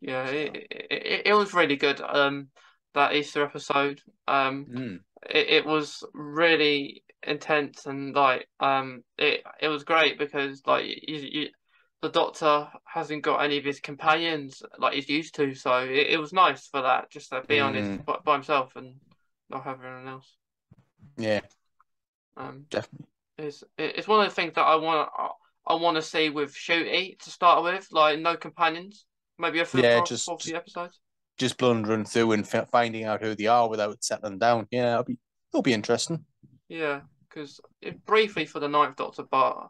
Yeah, it was really good. That Easter episode. It was really intense and like it was great because like the Doctor hasn't got any of his companions like he's used to, so it was nice for that just to be honest by himself and not have everyone else. Yeah, definitely. It's one of the things that I want to see with Shooty to start with, like no companions. Maybe a few episodes. Just blundering through and finding out who they are without settling down. Yeah, it'll be interesting. Yeah, because briefly for the Ninth Doctor, but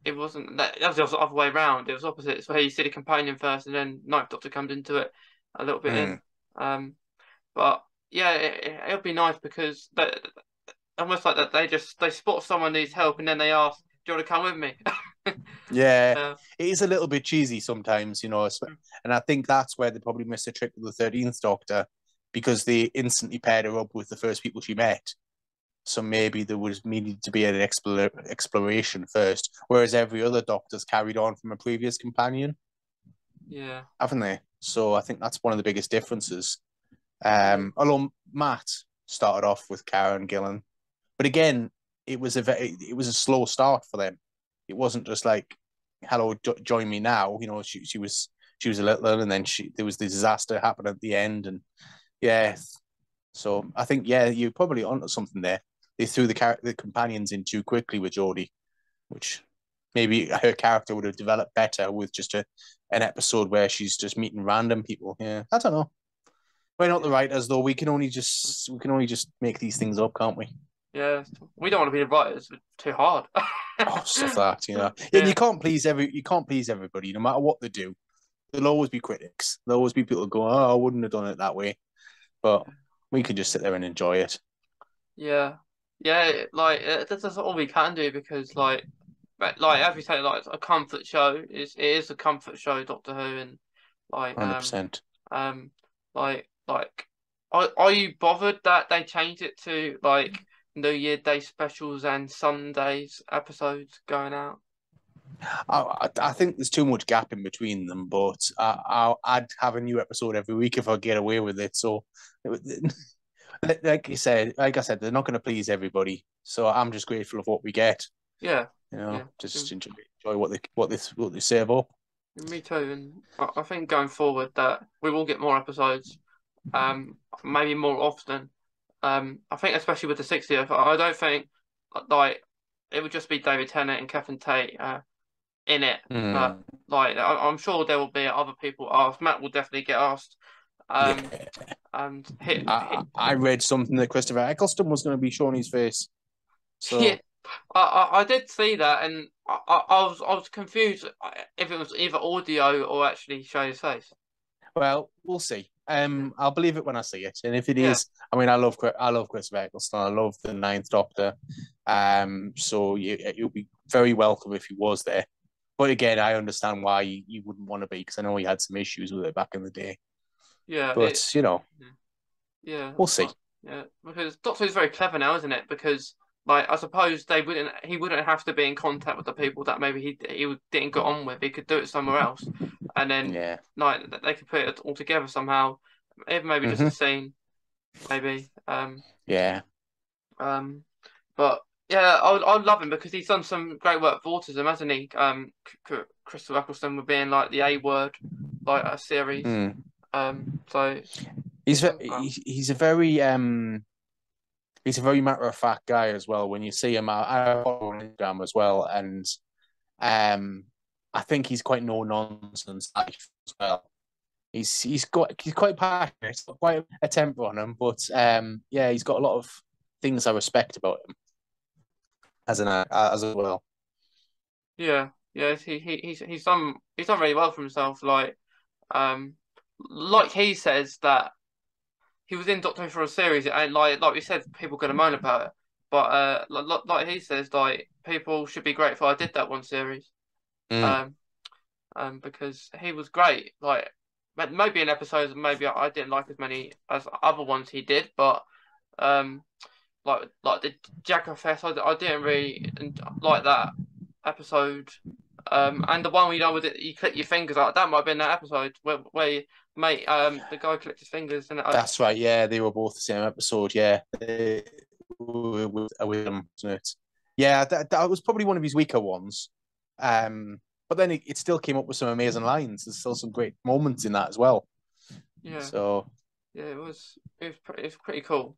it wasn't that. That was the other way around. It was opposite. So you see the companion first, and then Ninth Doctor comes into it a little bit in. But yeah, it'll be nice because almost like that they spot someone needs help, and then they ask, "Do you want to come with me?" Yeah, it is a little bit cheesy sometimes, you know, and I think that's where they probably missed a trick with the 13th Doctor because they instantly paired her up with the first people she met. So maybe there was needed to be an exploration first, whereas every other Doctor's carried on from a previous companion. Yeah, haven't they? So I think that's one of the biggest differences. Although Matt started off with Karen Gillan, but again, it was a slow start for them. It wasn't just like, "Hello, join me now." You know, she was a little, and then there was the disaster happen at the end, and yeah. So I think you're probably onto something there. They threw the companions in too quickly with Jodie, which maybe her character would have developed better with just an episode where she's just meeting random people. Yeah, I don't know. We're not the writers, though. We can only just make these things up, can't we? Yeah, we don't want to be the writers. It's too hard. Stuff like that, you know. Yeah. And you can't please everybody, no matter what they do. There'll always be critics. There'll always be people who go, "Oh, I wouldn't have done it that way," but we can just sit there and enjoy it. Yeah, like that's all we can do because like as we say, like a comfort show it is a comfort show, Doctor Who, and like 100%. Like are you bothered that they changed it to like New Year Day specials and Sundays episodes going out? I think there's too much gap in between them, but I'd have a new episode every week if I get away with it. So, like I said, they're not going to please everybody. So I'm just grateful of what we get. Yeah, you know, just enjoy what they serve up. Me too, and I think going forward that we will get more episodes, maybe more often. I think especially with the 60th, I don't think like it would just be David Tennant and Catherine Tate in it. But like I'm sure there will be other people asked. Matt will definitely get asked. And I read something that Christopher Eccleston was going to be showing his face. So yeah, I did see that, and I was confused if it was either audio or actually show his face. Well, we'll see. I'll believe it when I see it, and if it is, I mean, I love Christopher Eccleston. I love the Ninth Doctor. So it would be very welcome if he was there. But again, I understand why you wouldn't want to be, because I know he had some issues with it back in the day. Yeah, But you know, yeah, we'll see. yeah, because Doctor Who's very clever now, isn't it? Because like I suppose he wouldn't have to be in contact with the people that maybe he didn't get on with. He could do it somewhere else, and then Yeah. like they could put it all together somehow. Even maybe just a Hmm. scene, maybe. Yeah. Um, but yeah, I love him because he's done some great work for autism, hasn't he? Crystal Eccleston with being like the A Word, like a series. Mm. So He's he's done well. he's a very matter of fact guy as well. When you see him, I follow him on Instagram as well, and um, I think he's quite no nonsense as well. He's quite passionate. He's got quite a temper on him, but yeah, he's got a lot of things I respect about him as well. Yeah, yeah, he's done really well for himself. Um, like he says that he was in Doctor Who for a series, and like we said, people gonna moan about it. But like he says, like people should be grateful I did that one series. Mm. Um, because he was great. Like maybe in episodes, maybe I didn't like as many as other ones he did, but um, like the Jagger Fest, I didn't really like that episode. And the one where with it, you click your fingers out. That might have been that episode where mate, the guy clicked his fingers, and That's right. Yeah, they were both the same episode. Yeah, with them, wasn't it? Yeah, that was probably one of his weaker ones. But then it still came up with some amazing lines. There's still some great moments in that as well. yeah, So yeah, it was pretty cool.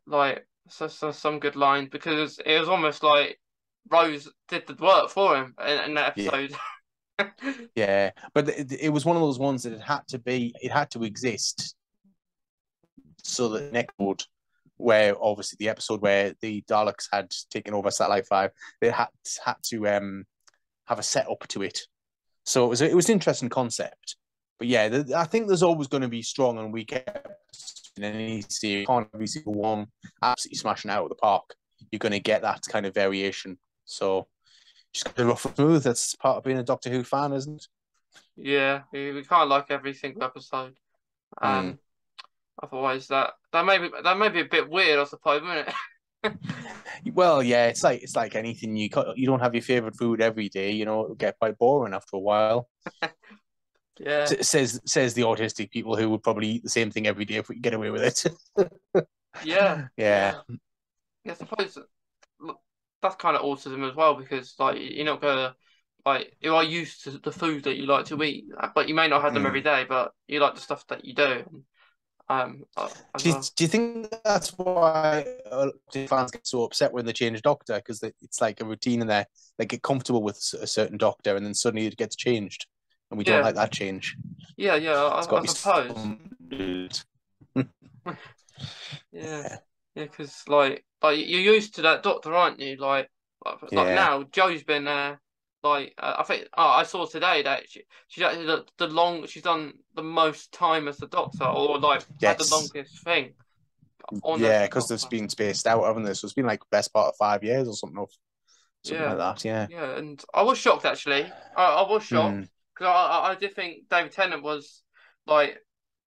Like some good lines because it was almost like Rose did the work for him in that yeah, episode. yeah. But it was one of those ones that it had to exist so that next episode, where obviously the episode where the Daleks had taken over Satellite 5, they had to have a setup to it. So it was an interesting concept. But yeah, I think there's always going to be strong and weak episodes in any series. You can't every single one absolutely smashing out of the park. You're going to get that kind of variation. So just got to rough and smooth. That's part of being a Doctor Who fan, isn't it? Yeah, we can't like every single episode. Mm. Um, Otherwise that may be a bit weird, I suppose, wouldn't it? Well, yeah, it's like anything. You don't have your favorite food every day. You know, it'll get quite boring after a while. Yeah, Says the autistic people who would probably eat the same thing every day if we could get away with it. yeah, Yeah. yeah. Yeah, I suppose that's kind of autism as well because like you're not gonna like you are used to the food that you like to eat, but you may not have them every Mm. day, but you like the stuff that you do. As well. Do you think that's why fans get so upset when they change doctor? Because it's like a routine and they get comfortable with a certain doctor and then suddenly it gets changed and we don't Yeah, like that change. yeah. It's got I to be suppose. some... Yeah, Yeah. yeah, because like you're used to that doctor, aren't you? Like Yeah. now, Joe's been there. I think I saw today that she's actually she's done the most time as the doctor, or like had the Yes. longest thing on as Yeah, the because it's doctor. been spaced out, haven't they? So it's been like best part of 5 years or something like Yeah, that. Yeah. yeah, and I was shocked actually. I was Hmm. shocked because I did think David Tennant was like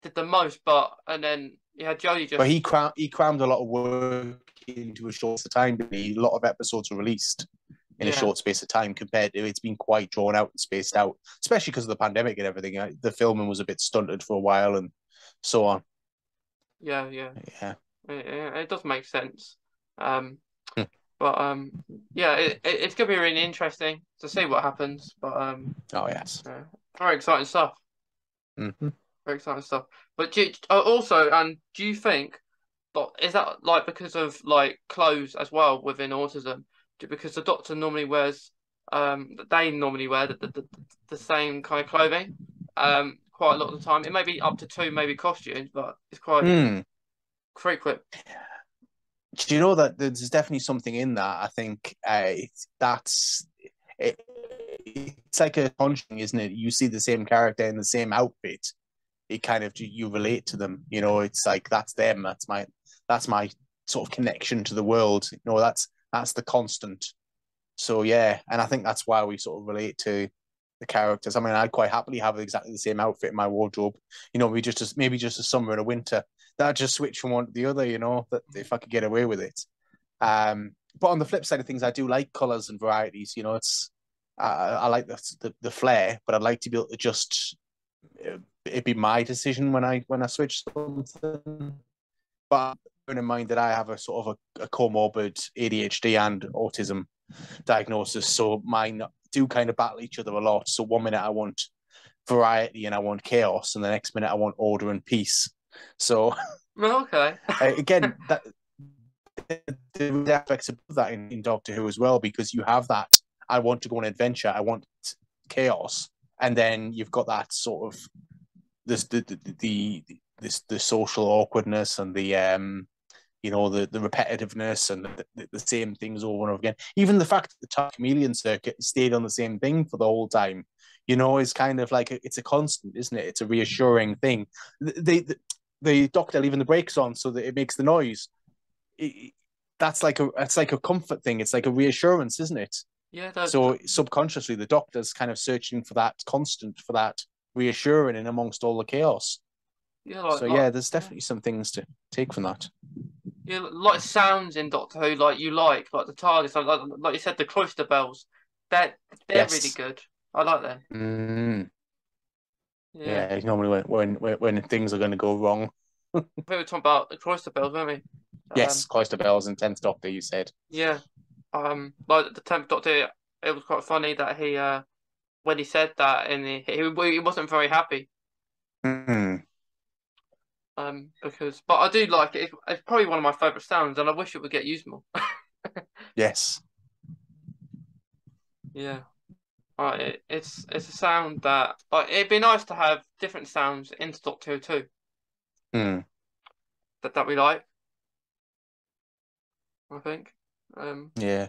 did the most, but and then you had Jodie But just he crammed a lot of work into a short time. Didn't he? A lot of episodes were released in a yeah, short space of time compared to it's been quite drawn out and spaced out, especially because of the pandemic and everything. The filming was a bit stunted for a while and so on. yeah. Yeah. It does make sense. Um, but yeah, it's gonna be really interesting to see what happens. But Oh yes. yeah, very exciting stuff. Mm-hmm. Very exciting stuff. But also, do you think that is that like because of like clothes as well within autism? Because the doctor normally wears they normally wear the same kind of clothing quite a lot of the time. It may be up to two maybe costumes, but it's quite Mm. frequent. Do you know that there's definitely something in that? I think it, it's like a conjuring, isn't it? You see the same character in the same outfit, it kind of you relate to them. You know, it's like that's them. That's my sort of connection to the world. You know, that's the constant. So yeah, and I think that's why we sort of relate to the characters. I mean, I'd quite happily have exactly the same outfit in my wardrobe. You know, maybe just a summer and a winter. That just switch from one to the other. You know, that if I could get away with it. But on the flip side of things, I do like colors and varieties. You know, I like the flair, but I'd like to be able to just it be my decision when I switch something. But bearing in mind that I have a sort of a comorbid ADHD and autism diagnosis, so mine do kind of battle each other a lot. So one minute I want variety and I want chaos, and the next minute I want order and peace. So Well, okay. again, that the aspects of that in Doctor Who as well, because you have that. I want to go on an adventure. I want chaos, and then you've got that sort of the social awkwardness and the you know the repetitiveness and the same things over and over again. Even the fact that the Time Chameleon circuit stayed on the same thing for the whole time, you know, is kind of like it's a constant, isn't it? It's a reassuring thing. The doctor leaving the brakes on so that it makes the noise. That's like a comfort thing. It's like a reassurance, isn't it? Yeah, So subconsciously, the doctor's kind of searching for that constant, for that reassuring in amongst all the chaos. yeah, So yeah, there's definitely some things to take from that. yeah, like sounds in Doctor Who, like the TARDIS, like you said, the Cloister bells. They're really Yes. good. I like them. Mm, Yeah, yeah, normally when things are going to go wrong. I think we were talking about the Cloister bells, weren't we? Yes, Cloister Bells and 10th Doctor, you said. Yeah. Like the 10th Doctor, it was quite funny that he when he said that, and he wasn't very happy. Mm, Because but I do like it. It's probably one of my favourite sounds, and I wish it would get used more. yes. Yeah. It's a sound that it'd be nice to have different sounds into Doctor Who too Mm, that we like. I think. yeah.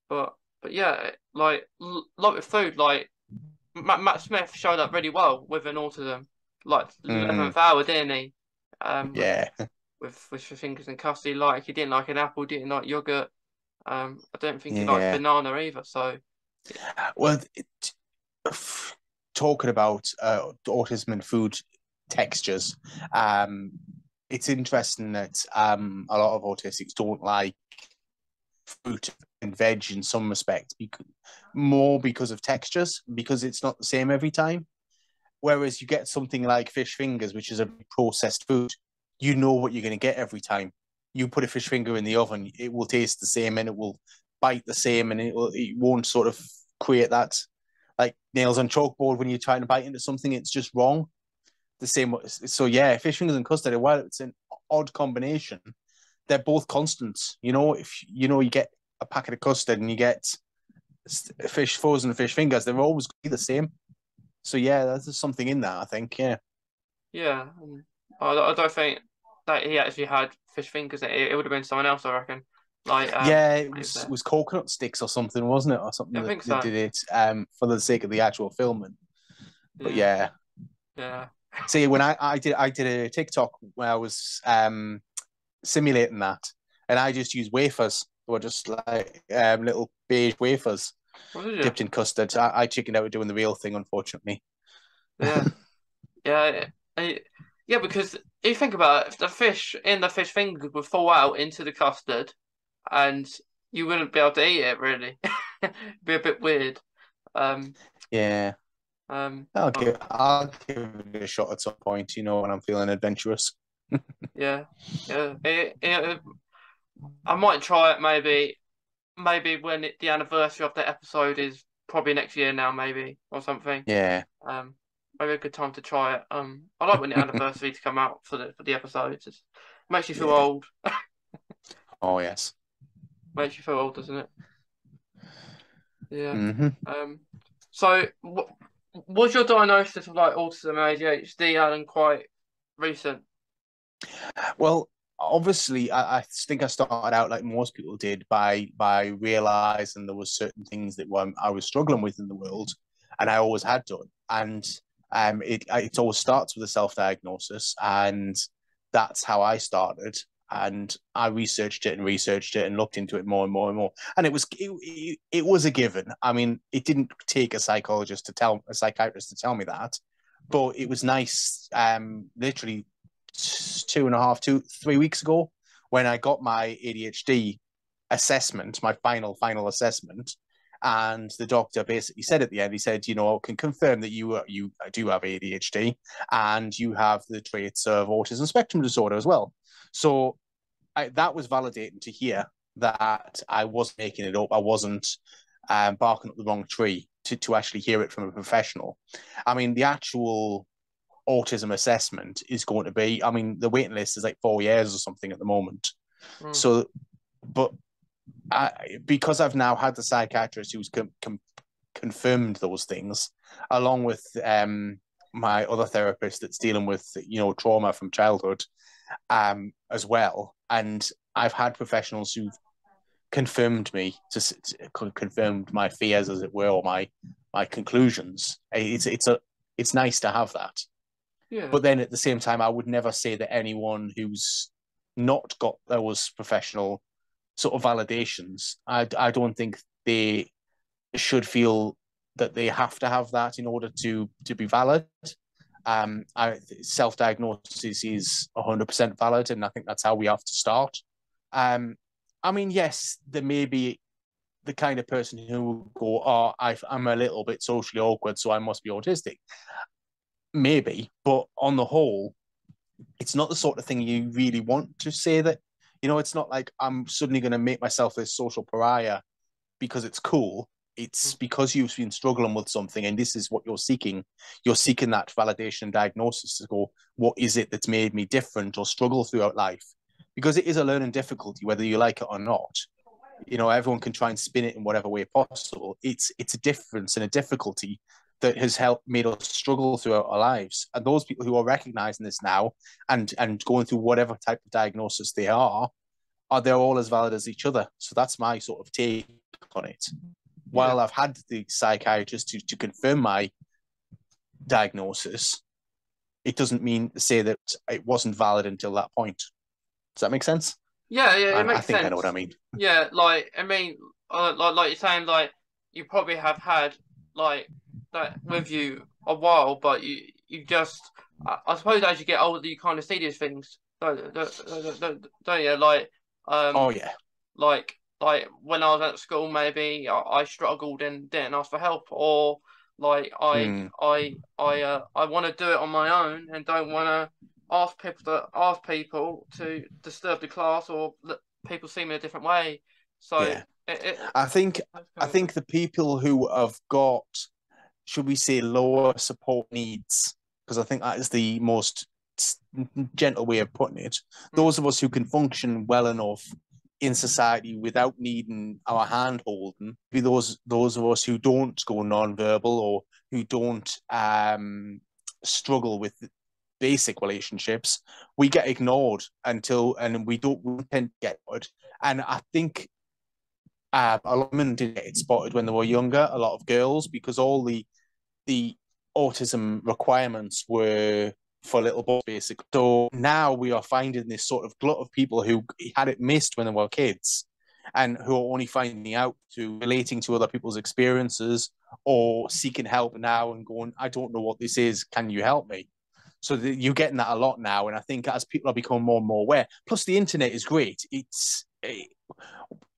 But yeah, like with food, like Matt Smith showed up really well with an autism, like Mm, 11th hour, didn't he? With yeah. with fingers and custody, like he didn't like an apple, didn't like yogurt. I don't think he liked Yeah. banana either. So Well, talking about autism and food textures, um, it's interesting that a lot of autistics don't like fruit and veg in some respects, more because of textures, because it's not the same every time. Whereas you get something like fish fingers, which is a processed food, you know what you're going to get every time. You put a fish finger in the oven, it will taste the same and it will bite the same, and it won't sort of create that like nails on chalkboard when you're trying to bite into something. It's just wrong. The same. So yeah, fish fingers and custard, while it's an odd combination, they're both constants. You know, if you know you get a packet of custard and you get fish frozen and fish fingers, they're always going to be the same. So yeah, there's something in that, I think. Yeah. yeah, I don't think that he actually had fish fingers. It would have been someone else, I reckon. Like Yeah, it he was was there. it was coconut sticks or something, wasn't it? Or Yeah, something I that think they so. did it for the sake of the actual filming. But Yeah, yeah. yeah. See, when I did a TikTok where I was simulating that, and I just used wafers. They were just like little beige wafers What did you? dipped in custard. I chickened out of doing the real thing, unfortunately. Yeah, yeah, yeah. Because if you think about it, the fish in the fish fingers would fall out into the custard, and you wouldn't be able to eat it really. It'd be a bit weird. Um, Yeah. um, I'll give it a shot at some point, you know, when I'm feeling adventurous. yeah, yeah. I might try it maybe when the anniversary of the episode is probably next year now, maybe or something. Yeah. Um, Maybe a good time to try it. I like when the anniversary to come out for the episodes. It makes you feel Yeah. old. Oh yes. Makes you feel old, doesn't it? Yeah. Hmm. Um. So, was your diagnosis of like autism and ADHD, Alan, quite recent? Well, obviously, I think I started out like most people did by realizing there was certain things that I was struggling with in the world, and I always had done. And it always starts with a self diagnosis, and that's how I started. and I researched it and looked into it more and more and more. And it was a given. I mean, it didn't take a psychiatrist to tell me that, but it was nice. Literally 3 weeks ago, when I got my ADHD assessment, my final assessment, and the doctor basically said at the end, he said, can confirm that you do have ADHD and you have the traits of autism spectrum disorder as well. So that was validating to hear that I wasn't making it up. I wasn't barking up the wrong tree to actually hear it from a professional. I mean, the actual autism assessment is going to be, I mean, the waiting list is like 4 years or something at the moment. So, but because I've now had the psychiatrist who's confirmed those things, along with my other therapist that's dealing with trauma from childhood as well, and I've had professionals who've confirmed confirmed my fears, as it were, or my conclusions. It's nice to have that. Yeah. But then at the same time, I would never say that anyone who's not got those professional sort of validations, I don't think they should feel that they have to have that in order to be valid. Self-diagnosis is 100% valid, and I think that's how we have to start. I mean, yes, there may be the kind of person who will go, "Oh, I'm a little bit socially awkward, so I must be autistic." Maybe, but on the whole, it's not the sort of thing you really want to say that. It's not like I'm suddenly going to make myself a social pariah because it's cool. It's because you've been struggling with something and this is what you're seeking. You're seeking that validation and diagnosis to go, what is it that's made me different or struggle throughout life? Because it is a learning difficulty, whether you like it or not. Everyone can try and spin it in whatever way possible. It's a difference and a difficulty that has made us struggle throughout our lives. And those people who are recognizing this now and going through whatever type of diagnosis they are they're all as valid as each other. So that's my sort of take on it. While I've had the psychiatrist to confirm my diagnosis, it doesn't mean to say that it wasn't valid until that point. Does that make sense? Yeah, it makes I think sense. I know what I mean. Yeah, I mean, like you're saying, you probably have had that with you a while, but you just, I suppose as you get older, you kind of see these things, don't you? Oh yeah. Like when I was at school, maybe I struggled and didn't ask for help, or I want to do it on my own and don't want to ask people to disturb the class or let people see me a different way. So yeah, I think the people who have got, should we say, lower support needs, because I think that is the most gentle way of putting it. Those of us who can function well enough in society without needing our hand holding, be those of us who don't go non-verbal or who don't struggle with basic relationships, we get ignored and we tend to get ignored. And I think a lot of women did get spotted when they were younger, a lot of girls, because all the autism requirements were for little boys, basically. So now we are finding this sort of glut of people who had it missed when they were kids and who are only finding out through relating to other people's experiences or seeking help now and going, I don't know what this is, can you help me? So you're getting that a lot now. And I think as people are becoming more and more aware, plus the internet is great.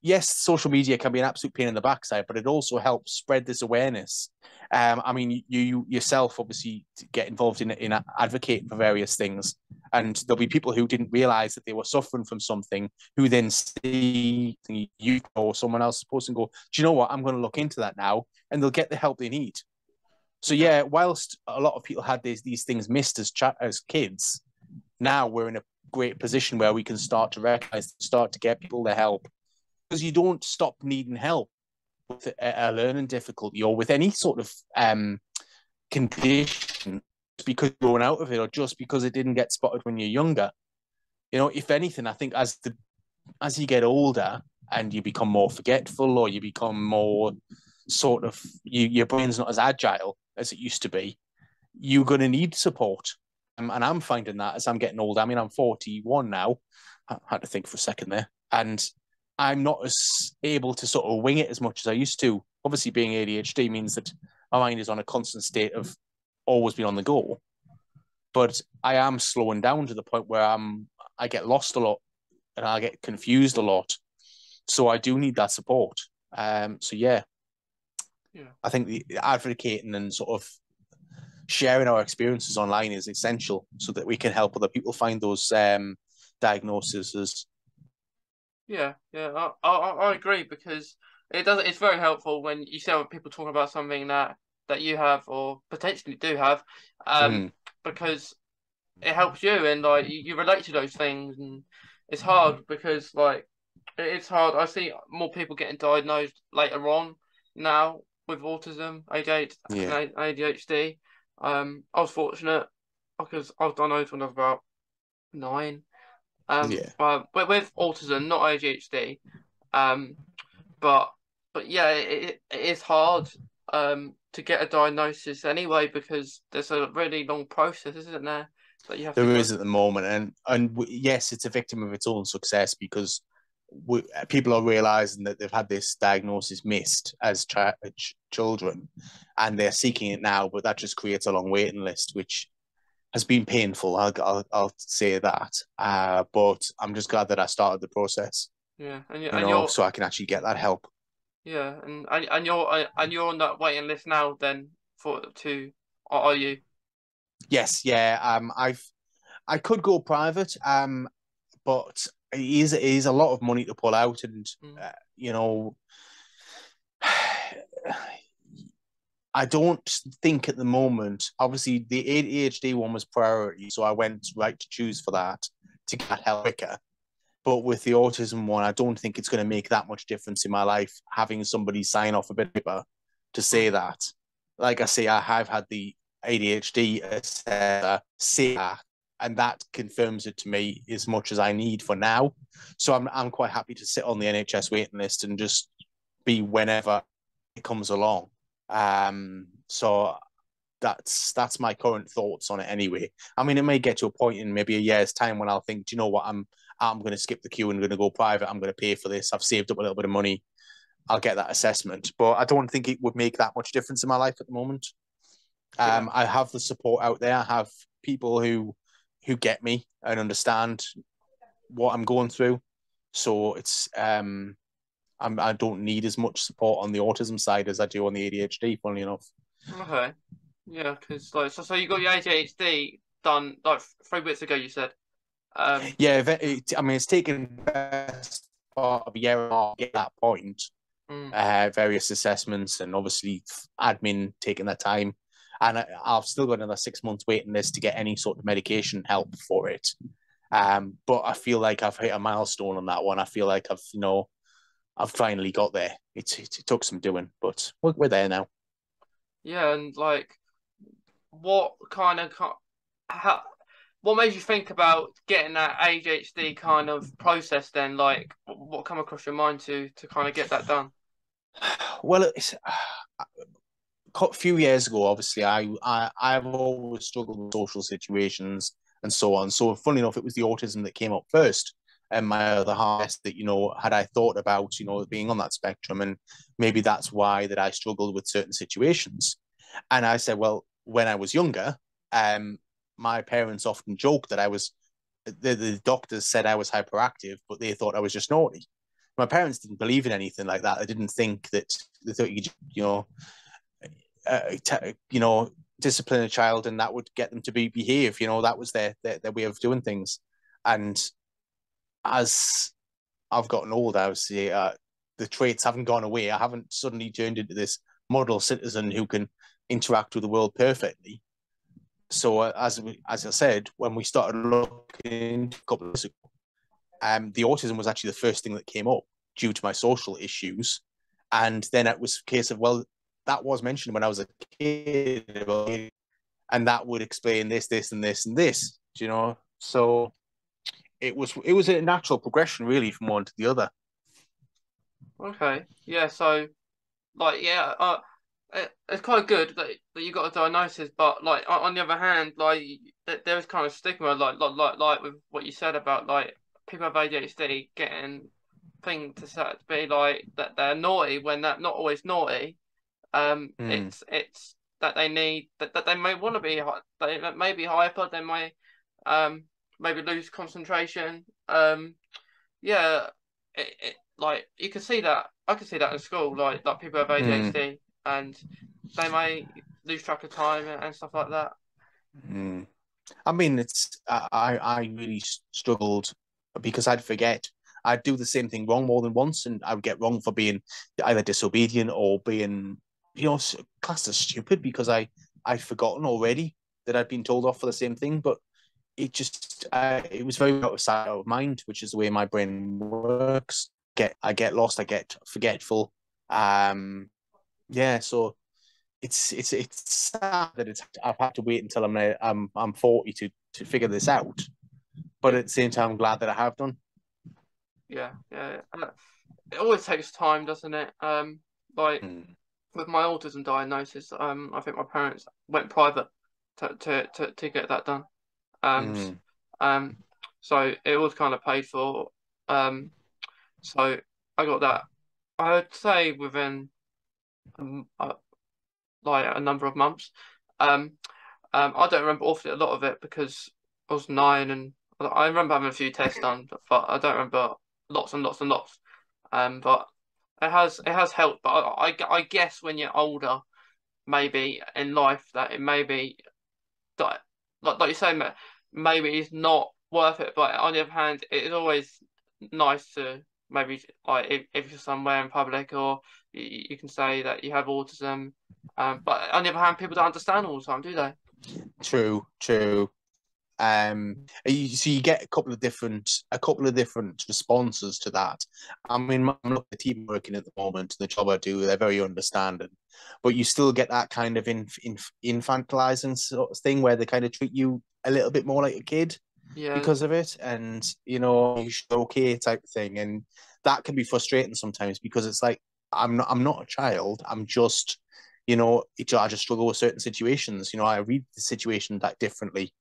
Yes, social media can be an absolute pain in the backside, but it also helps spread this awareness. I mean, you yourself obviously get involved in advocating for various things, and there'll be people who didn't realize that they were suffering from something, who then see you or someone else post and go, do you know what? I'm going to look into that now, and they'll get the help they need. So yeah, whilst a lot of people had these things missed as kids, now we're in a great position where we can start to get people the help, because you don't stop needing help with a learning difficulty or with any sort of condition just because you're going out of it or just because it didn't get spotted when you're younger. If anything, I think as you get older and you become more forgetful or you become more sort of, your brain's not as agile as it used to be, you're going to need support. And I'm finding that as I'm getting older. I mean, I'm 41 now. I had to think for a second there. And I'm not as able to sort of wing it as much as I used to. Obviously, being ADHD means that my mind is on a constant state of always being on the go. But I am slowing down to the point where I get lost a lot and I get confused a lot. So I do need that support. So yeah, I think the advocating and sort of sharing our experiences online is essential so that we can help other people find those diagnoses. I agree, because it's very helpful when you see other people talking about something that you have or potentially do have, Mm. because it helps you, and like you relate to those things, and it's hard because like it's hard. I see more people getting diagnosed later on now with autism, ADHD, Yeah, and ADHD. I was fortunate because I was diagnosed when I was about 9. yeah. But with autism, not ADHD. Um, but yeah, it is hard to get a diagnosis anyway, because there's a really long process, isn't there, that you have to There go is at the through. moment, and yes, it's a victim of its own success because people are realizing that they've had this diagnosis missed as children, and they're seeking it now. But that just creates a long waiting list, which has been painful. I'll say that. But I'm just glad that I started the process, Yeah, so I can actually get that help. and you're on that waiting list now. Then are you? Yes, yeah. I could go private, but it is a lot of money to pull out, and Mm, you know, I don't think at the moment. Obviously, the ADHD one was priority, so I went right to choose for that to get help quicker. But with the autism one, I don't think it's going to make that much difference in my life having somebody sign off a paper to say mm, that. Like I say, I have had the ADHD assessor say that, and that confirms it to me as much as I need for now. So I'm quite happy to sit on the NHS waiting list and just be whenever it comes along. So that's my current thoughts on it anyway. I mean, it may get to a point in maybe a year's time when I'll think, do you know what, I'm going to skip the queue and going to go private. I'm going to pay for this. I've saved up a little bit of money. I'll get that assessment, but I don't think it would make that much difference in my life at the moment. yeah, I have the support out there. I have people who get me and understand what I'm going through. So I don't need as much support on the autism side as I do on the ADHD. Funnily enough. okay, yeah, because like so you got your ADHD done like 3 weeks ago. You said, Yeah, I mean, it's taken best part of a year and a half to get to that point. mm, Various assessments and obviously admin taking their time. And I've still got another 6 months waiting list to get any sort of medication help for it. But I feel like I've hit a milestone on that one. I feel like I've finally got there. It took some doing, but we're there now. yeah, and like what kind of how, what made you think about getting that ADHD kind of process then? Like, what come across your mind to kind of get that done? Well, it's a few years ago, obviously, I've always struggled with social situations and so on. So, funny enough, it was the autism that came up first. And my other half that, had I thought about, being on that spectrum, and maybe that's why that I struggled with certain situations. And I said, well, when I was younger, um, my parents often joked that the doctors said I was hyperactive, but they thought I was just naughty. My parents didn't believe in anything like that. They didn't think that they thought discipline a child and that would get them to behave. That was their way of doing things. And as I've gotten older, I would say the traits haven't gone away. I haven't suddenly turned into this model citizen who can interact with the world perfectly. So as I said, when we started looking a couple of years ago, the autism was actually the first thing that came up due to my social issues. And then it was a case of, well, that was mentioned when I was a kid, and that would explain this, this, and this, and this. So it was a natural progression, really, from one to the other. Okay, yeah. So, like, yeah. it's quite good that you got a diagnosis, but like on the other hand, like there is kind of stigma, like with what you said about like people with ADHD getting thing to be like that they're naughty when they're not always naughty. Mm, It's that they need that they may want to be they may be hyper, they may um maybe lose concentration. Yeah, like you can see that I can see that in school, like people have mm, ADHD and they may lose track of time and stuff like that. mm. I mean, I really struggled because I'd forget. I'd do the same thing wrong more than once, and I would get wrong for being either disobedient or being, classed as stupid because I'd forgotten already that I'd been told off for the same thing. But it was very out of sight, out of mind, which is the way my brain works. I get lost, I get forgetful. Yeah, so it's sad that I've had to wait until I'm 40 to figure this out. But Yeah, at the same time, I'm glad that I have done. yeah. It always takes time, doesn't it? Like Mm, with my autism diagnosis, I think my parents went private to get that done. Um, s- mm, um, so it was kind of paid for. Um, so I got that. I'd say within like a number of months. Um, I don't remember awfully a lot of it because I was 9 and I remember having a few tests done, but I don't remember lots and lots and lots. But it has helped. But I guess when you're older, maybe in life that it may be that like you say, maybe it's not worth it. But on the other hand, it is always nice to maybe like if you're somewhere in public or you can say that you have autism. But on the other hand, people don't understand all the time, do they? true, true. So you get a couple of different responses to that. I mean, I'm looking at the team working at the moment, the job I do, they're very understanding, but you still get that kind of infantilizing sort of thing where they kind of treat you a little bit more like a kid Yeah, because of it, and you should be okay type of thing, and that can be frustrating sometimes because it's like I'm not a child. I'm just I just struggle with certain situations. I read the situation that differently.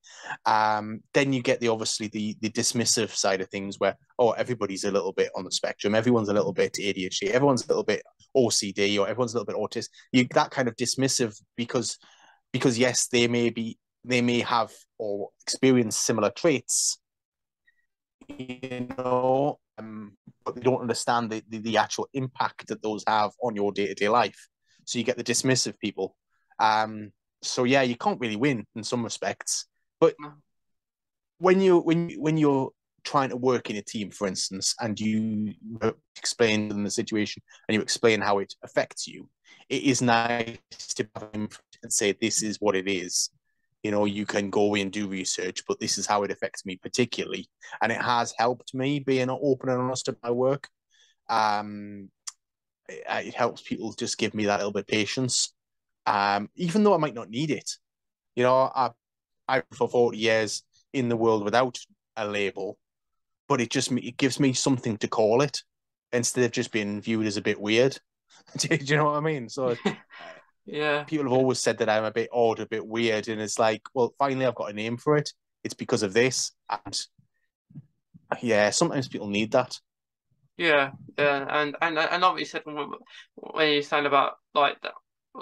Then you get obviously the dismissive side of things where, oh, everybody's a little bit on the spectrum, everyone's a little bit ADHD, everyone's a little bit OCD, or everyone's a little bit autistic. That kind of dismissive because yes, they may have or experience similar traits, but they don't understand the actual impact that those have on your day-to-day life. So you get the dismissive people. So yeah, you can't really win in some respects. But when you're trying to work in a team, for instance, and you explain them the situation and you explain how it affects you, it is nice to have them and say, this is what it is. You can go away and do research, but this is how it affects me particularly. And it has helped me being open and honest about my work. Um, it helps people just give me that little bit of patience, even though I might not need it. I for 40 years in the world without a label, but it gives me something to call it instead of just being viewed as a bit weird. Do you know what I mean? So yeah, people have yeah, always said that I'm a bit odd, a bit weird, and it's like, well, finally I've got a name for it. It's because of this, and yeah, sometimes people need that. yeah. And like what you said when you're saying about like that,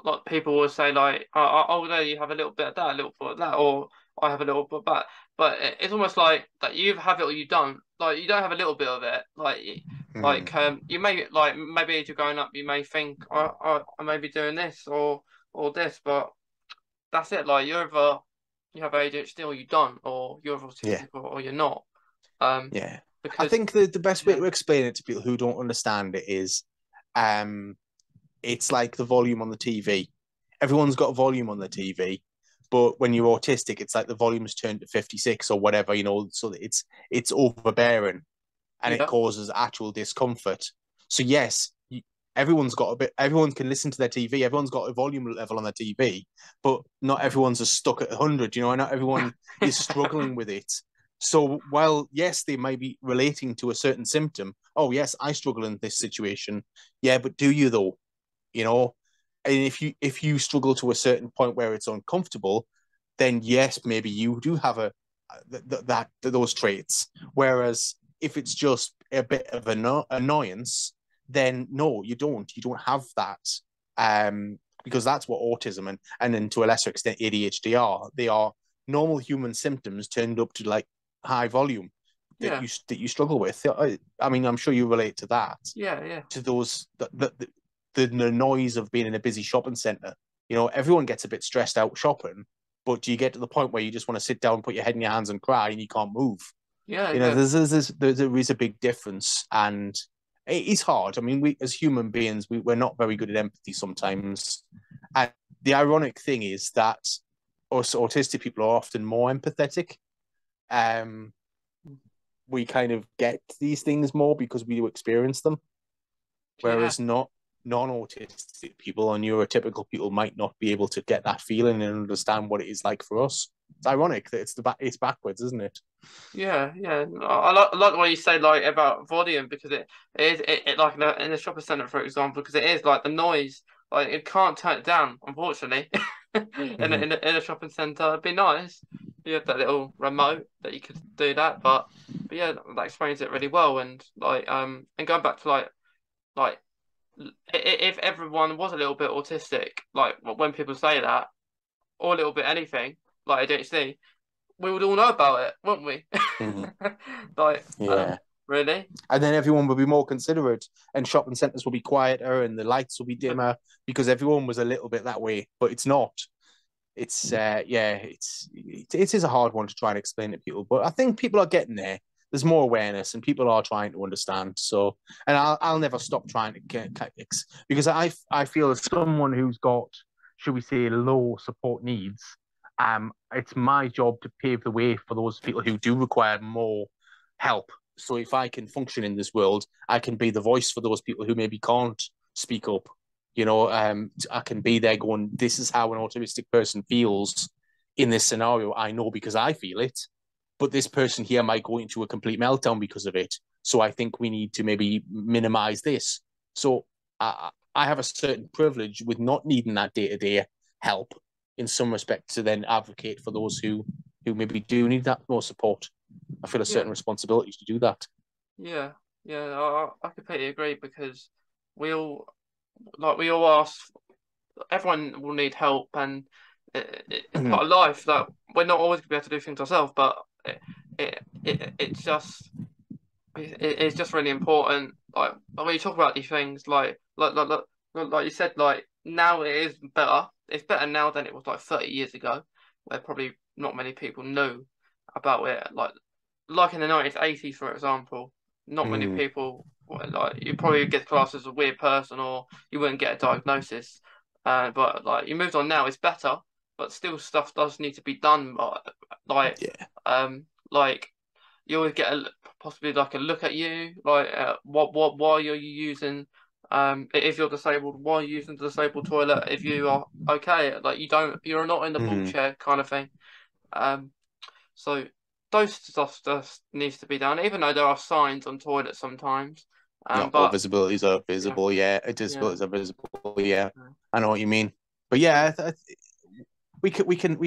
like people will say like, oh, no, you have a little bit of that, a little bit of that, or I have a little bit of that. But it's almost like that you have it or you don't. Like you don't have a little bit of it. Mm, You may like maybe as you're growing up, you may think I may be doing this or this, but that's it. Like you're either you have ADHD or you don't, or you're yeah, autistic or you're not. Um, yeah. I because think the best way yeah, to explain it to people who don't understand it is, um, it's like the volume on the TV. Everyone's got a volume on the TV, but when you're autistic, it's like the volume's turned to 56 or whatever, so that it's overbearing and it yeah, causes actual discomfort. So yes, everyone's got a bit. Everyone can listen to their TV. Everyone's got a volume level on their TV, but not everyone's just stuck at 100. Not everyone is struggling with it. So while yes, they might be relating to a certain symptom. Oh yes, I struggle in this situation. Yeah, but do you though? You know, And if you struggle to a certain point where it's uncomfortable, then yes, maybe you do have those traits. Whereas if it's just a bit of an annoyance, then no, you don't. You don't have that. Because that's what autism and then to a lesser extent ADHD are. They are normal human symptoms turned up to like high volume Yeah. that you struggle with. I mean, I'm sure you relate to that. Yeah. Yeah. To those the noise of being in a busy shopping center. You know, everyone gets a bit stressed out shopping, but do you get to the point where you just want to sit down, put your head in your hands, and cry, and you can't move? Yeah. You know, Yeah. there is a big difference, and it is hard. I mean, we as human beings, we're not very good at empathy sometimes. And the ironic thing is that us autistic people are often more empathetic. Um, we kind of get these things more because we experience them, Yeah. whereas not non-autistic people or neurotypical people might not be able to get that feeling and understand what it is like for us. It's ironic that it's backwards, isn't it? Yeah, yeah. I like the way you say like about volume because it is it like in a shopping centre for example because it is like the noise like it can't turn it down unfortunately Mm-hmm. in a shopping centre it'd be nice you have that little remote that you could do that but yeah that explains it really well and going back to like if everyone was a little bit autistic like when people say that or a little bit anything like ADHD we would all know about it, wouldn't we? Mm-hmm. Like, Yeah. really? And then everyone would be more considerate and shopping centres will be quieter and the lights will be dimmer because everyone was a little bit that way, but it's not. It's yeah, it is a hard one to try and explain to people, but I think people are getting there. There's more awareness and people are trying to understand. So, and I'll never stop trying to get because I feel as someone who's got, should we say, low support needs, it's my job to pave the way for those people who do require more help. So if I can function in this world, I can be the voice for those people who maybe can't speak up. You know, I can be there going, this is how an autistic person feels in this scenario. I know because I feel it, but this person here might go into a complete meltdown because of it. So I think we need to maybe minimize this. So I have a certain privilege with not needing that day-to-day help in some respects to then advocate for those who maybe do need that more support. I feel a Yeah, certain responsibility to do that. yeah, yeah. I completely agree because we all we all ask. Everyone will need help, and it's part of life that we're not always gonna be able to do things ourselves. But it's just it's just really important. Like when you talk about these things, like you said, like now it is better. It's better now than it was like 30 years ago, where probably not many people knew about it. Like in the 1980s, for example, not many Mm, people like you probably get classed as a weird person or you wouldn't get a diagnosis. But like you moved on now, it's better, but still stuff does need to be done. Like yeah. like you always get possibly like a look at you, like why are you using if you're disabled, why are you using the disabled toilet if you are okay, like you're not in the Mm, wheelchair kind of thing. Um, so those stuff just needs to be done, even though there are signs on toilets sometimes. not all But visibilities are yeah, visible. Yeah, yeah, disabilities are visible. Yeah, yeah, I know what you mean. But yeah, yeah, we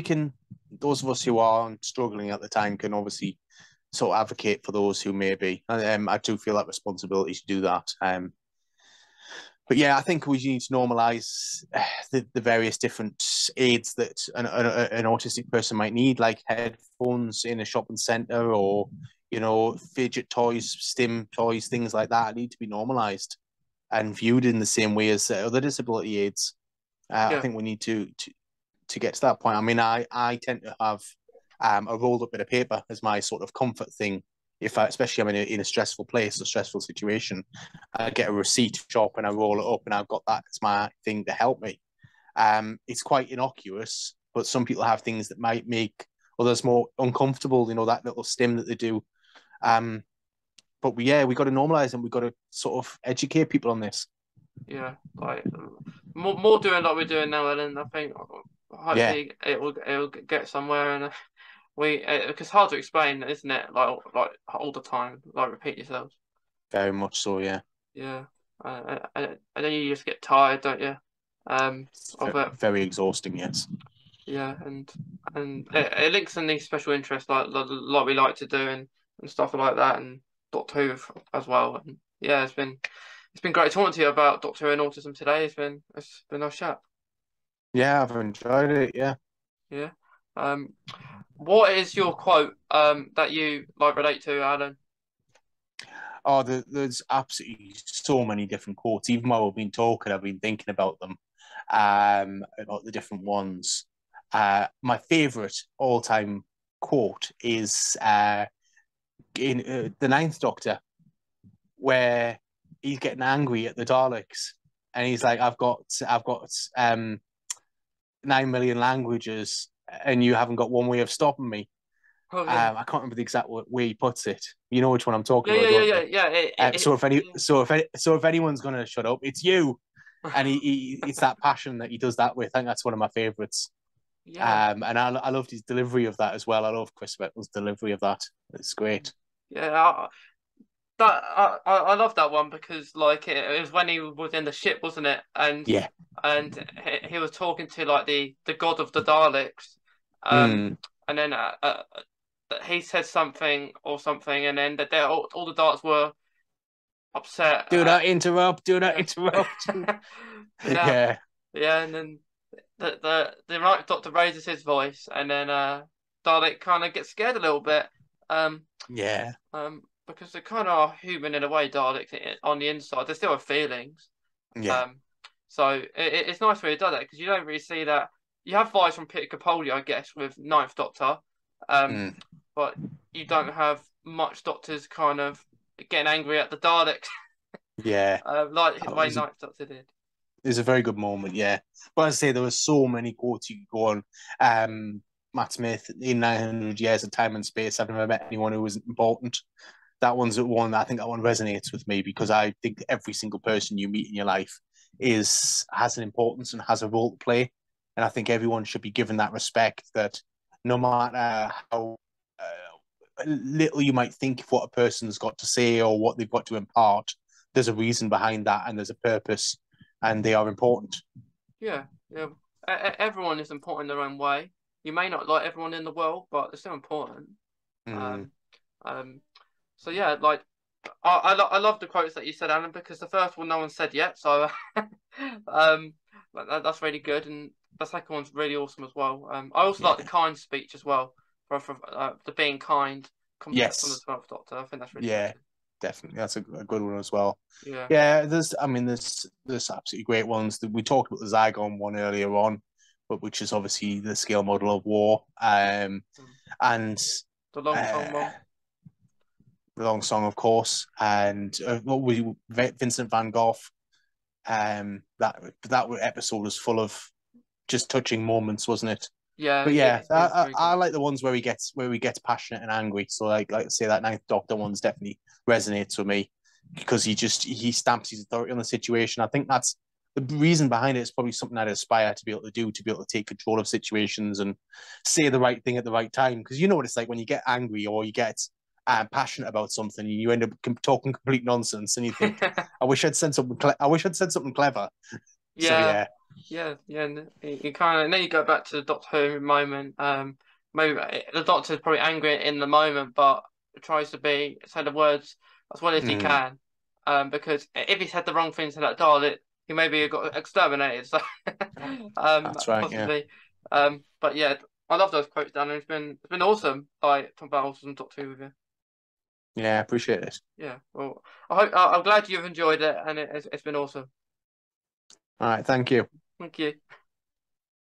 can. Those of us who are struggling at the time can obviously sort of advocate for those who may be. I do feel that responsibility to do that. But yeah, I think we need to normalise the various different aids that an autistic person might need, like headphones in a shopping centre or, you know, fidget toys, stim toys, things like that need to be normalised and viewed in the same way as other disability aids. I yeah, think we need to get to that point. I mean, I tend to have a rolled up bit of paper as my sort of comfort thing. If I, especially I'm in a stressful place, a stressful situation, I get a receipt shop and I roll it up, and I've got that as my thing to help me. It's quite innocuous, but some people have things that might make others more uncomfortable. You know, that little stim that they do. Um, but yeah, we got to normalize and we got to sort of educate people on this. yeah. Like more doing like we're doing now, Ellen. I think Yeah, hopefully it will get somewhere and. It's hard to explain, isn't it? Like all the time, like repeat yourself. very much so. Yeah. Yeah, and then you just get tired, don't you? of it. Very exhausting, yes. Yeah, and it links in these special interests like we like to do and stuff like that, and Doctor Who as well. And yeah, it's been great talking to you about Doctor Who and autism today. It's been a nice chat. Yeah, I've enjoyed it. Yeah. Yeah. Um, what is your quote that you like relate to, Alan? Oh, there's absolutely so many different quotes. Even while we've been talking, I've been thinking about them, about the different ones. My favorite all-time quote is in the Ninth Doctor, where he's getting angry at the Daleks, and he's like, "I've got 9 million languages, and you haven't got one way of stopping me." Oh yeah. I can't remember the exact way he puts it. You know which one I'm talking Yeah, yeah, about, yeah, don't yeah, you? yeah. Yeah. So if anyone's gonna shut up, it's you. And it's that passion that he does that with. I think that's one of my favorites. Yeah. And I loved his delivery of that as well. I love Chris Beckman's delivery of that. It's great. Yeah. I love that one because like it was when he was in the ship, wasn't it? Yeah. And he was talking to like the god of the Daleks, um, Mm. and then he said something or something, and then all the Daleks were upset. Do not interrupt. Do not Yeah, interrupt. yeah, Yeah. yeah, and then the right Doctor raises his voice, and then Dalek kind of gets scared a little bit. Um, Yeah. because they kind of are human in a way, Daleks on the inside. They still have feelings. Yeah. Um, so it's nice when he does that because you don't really see that. You have vibes from Peter Capaldi, I guess, with Ninth Doctor, um, Mm. but you don't have much Doctors kind of getting angry at the Daleks, Yeah. like the That way was Ninth Doctor did. It was a very good moment, yeah. But as I say, there were so many quotes you could go on. Matt Smith, in 900 years of time and space, I've never met anyone who was important. That one's the one, I think that one resonates with me because I think every single person you meet in your life has an importance and has a role to play. And I think everyone should be given that respect that no matter how little you might think of what a person's got to say or what they've got to impart, there's a reason behind that and there's a purpose and they are important. Yeah, yeah. Everyone is important in their own way. You may not like everyone in the world, but they're still important. Mm. Um, um. So yeah, like I love the quotes that you said, Alan, because the first one no one said yet. So that's really good, and the second one's really awesome as well. I also like the Yeah. kind speech as well for the being kind from the Yes. 12th Doctor. I think that's really good Yeah. too. Definitely, that's a good one as well. Yeah. Yeah, there's absolutely great ones. We talked about the Zygon one earlier on, but which is obviously the scale model of war, Mm. and The long song uh, one. the long song, of course, and what we Vincent Van Gogh. That episode was full of just touching moments, wasn't it? Yeah, But yeah, it was very I good. like the ones where he gets passionate and angry. So like say that Ninth Doctor one's definitely resonates with me because he stamps his authority on the situation. I think that's the reason behind it is probably something I'd aspire to be able to do, to be able to take control of situations and say the right thing at the right time. Because you know what it's like when you get angry or you get passionate about something, and you end up talking complete nonsense, and you think, "I wish I'd said something. I wish I'd said something clever." So Yeah, yeah, yeah. And you kind of then you go back to the Doctor Who moment. Maybe the Doctor's probably angry in the moment, but tries to say the words as well as he mm, can. Because if he said the wrong thing to that Dalek, he maybe got exterminated. So, that's right. Yeah, possibly. But yeah, I love those quotes, Dan. It's been awesome. Like talking about Autism and Doctor Who with you. yeah, I appreciate it. Yeah. Well, I'm glad you've enjoyed it, and it's been awesome. All right, thank you. Thank you.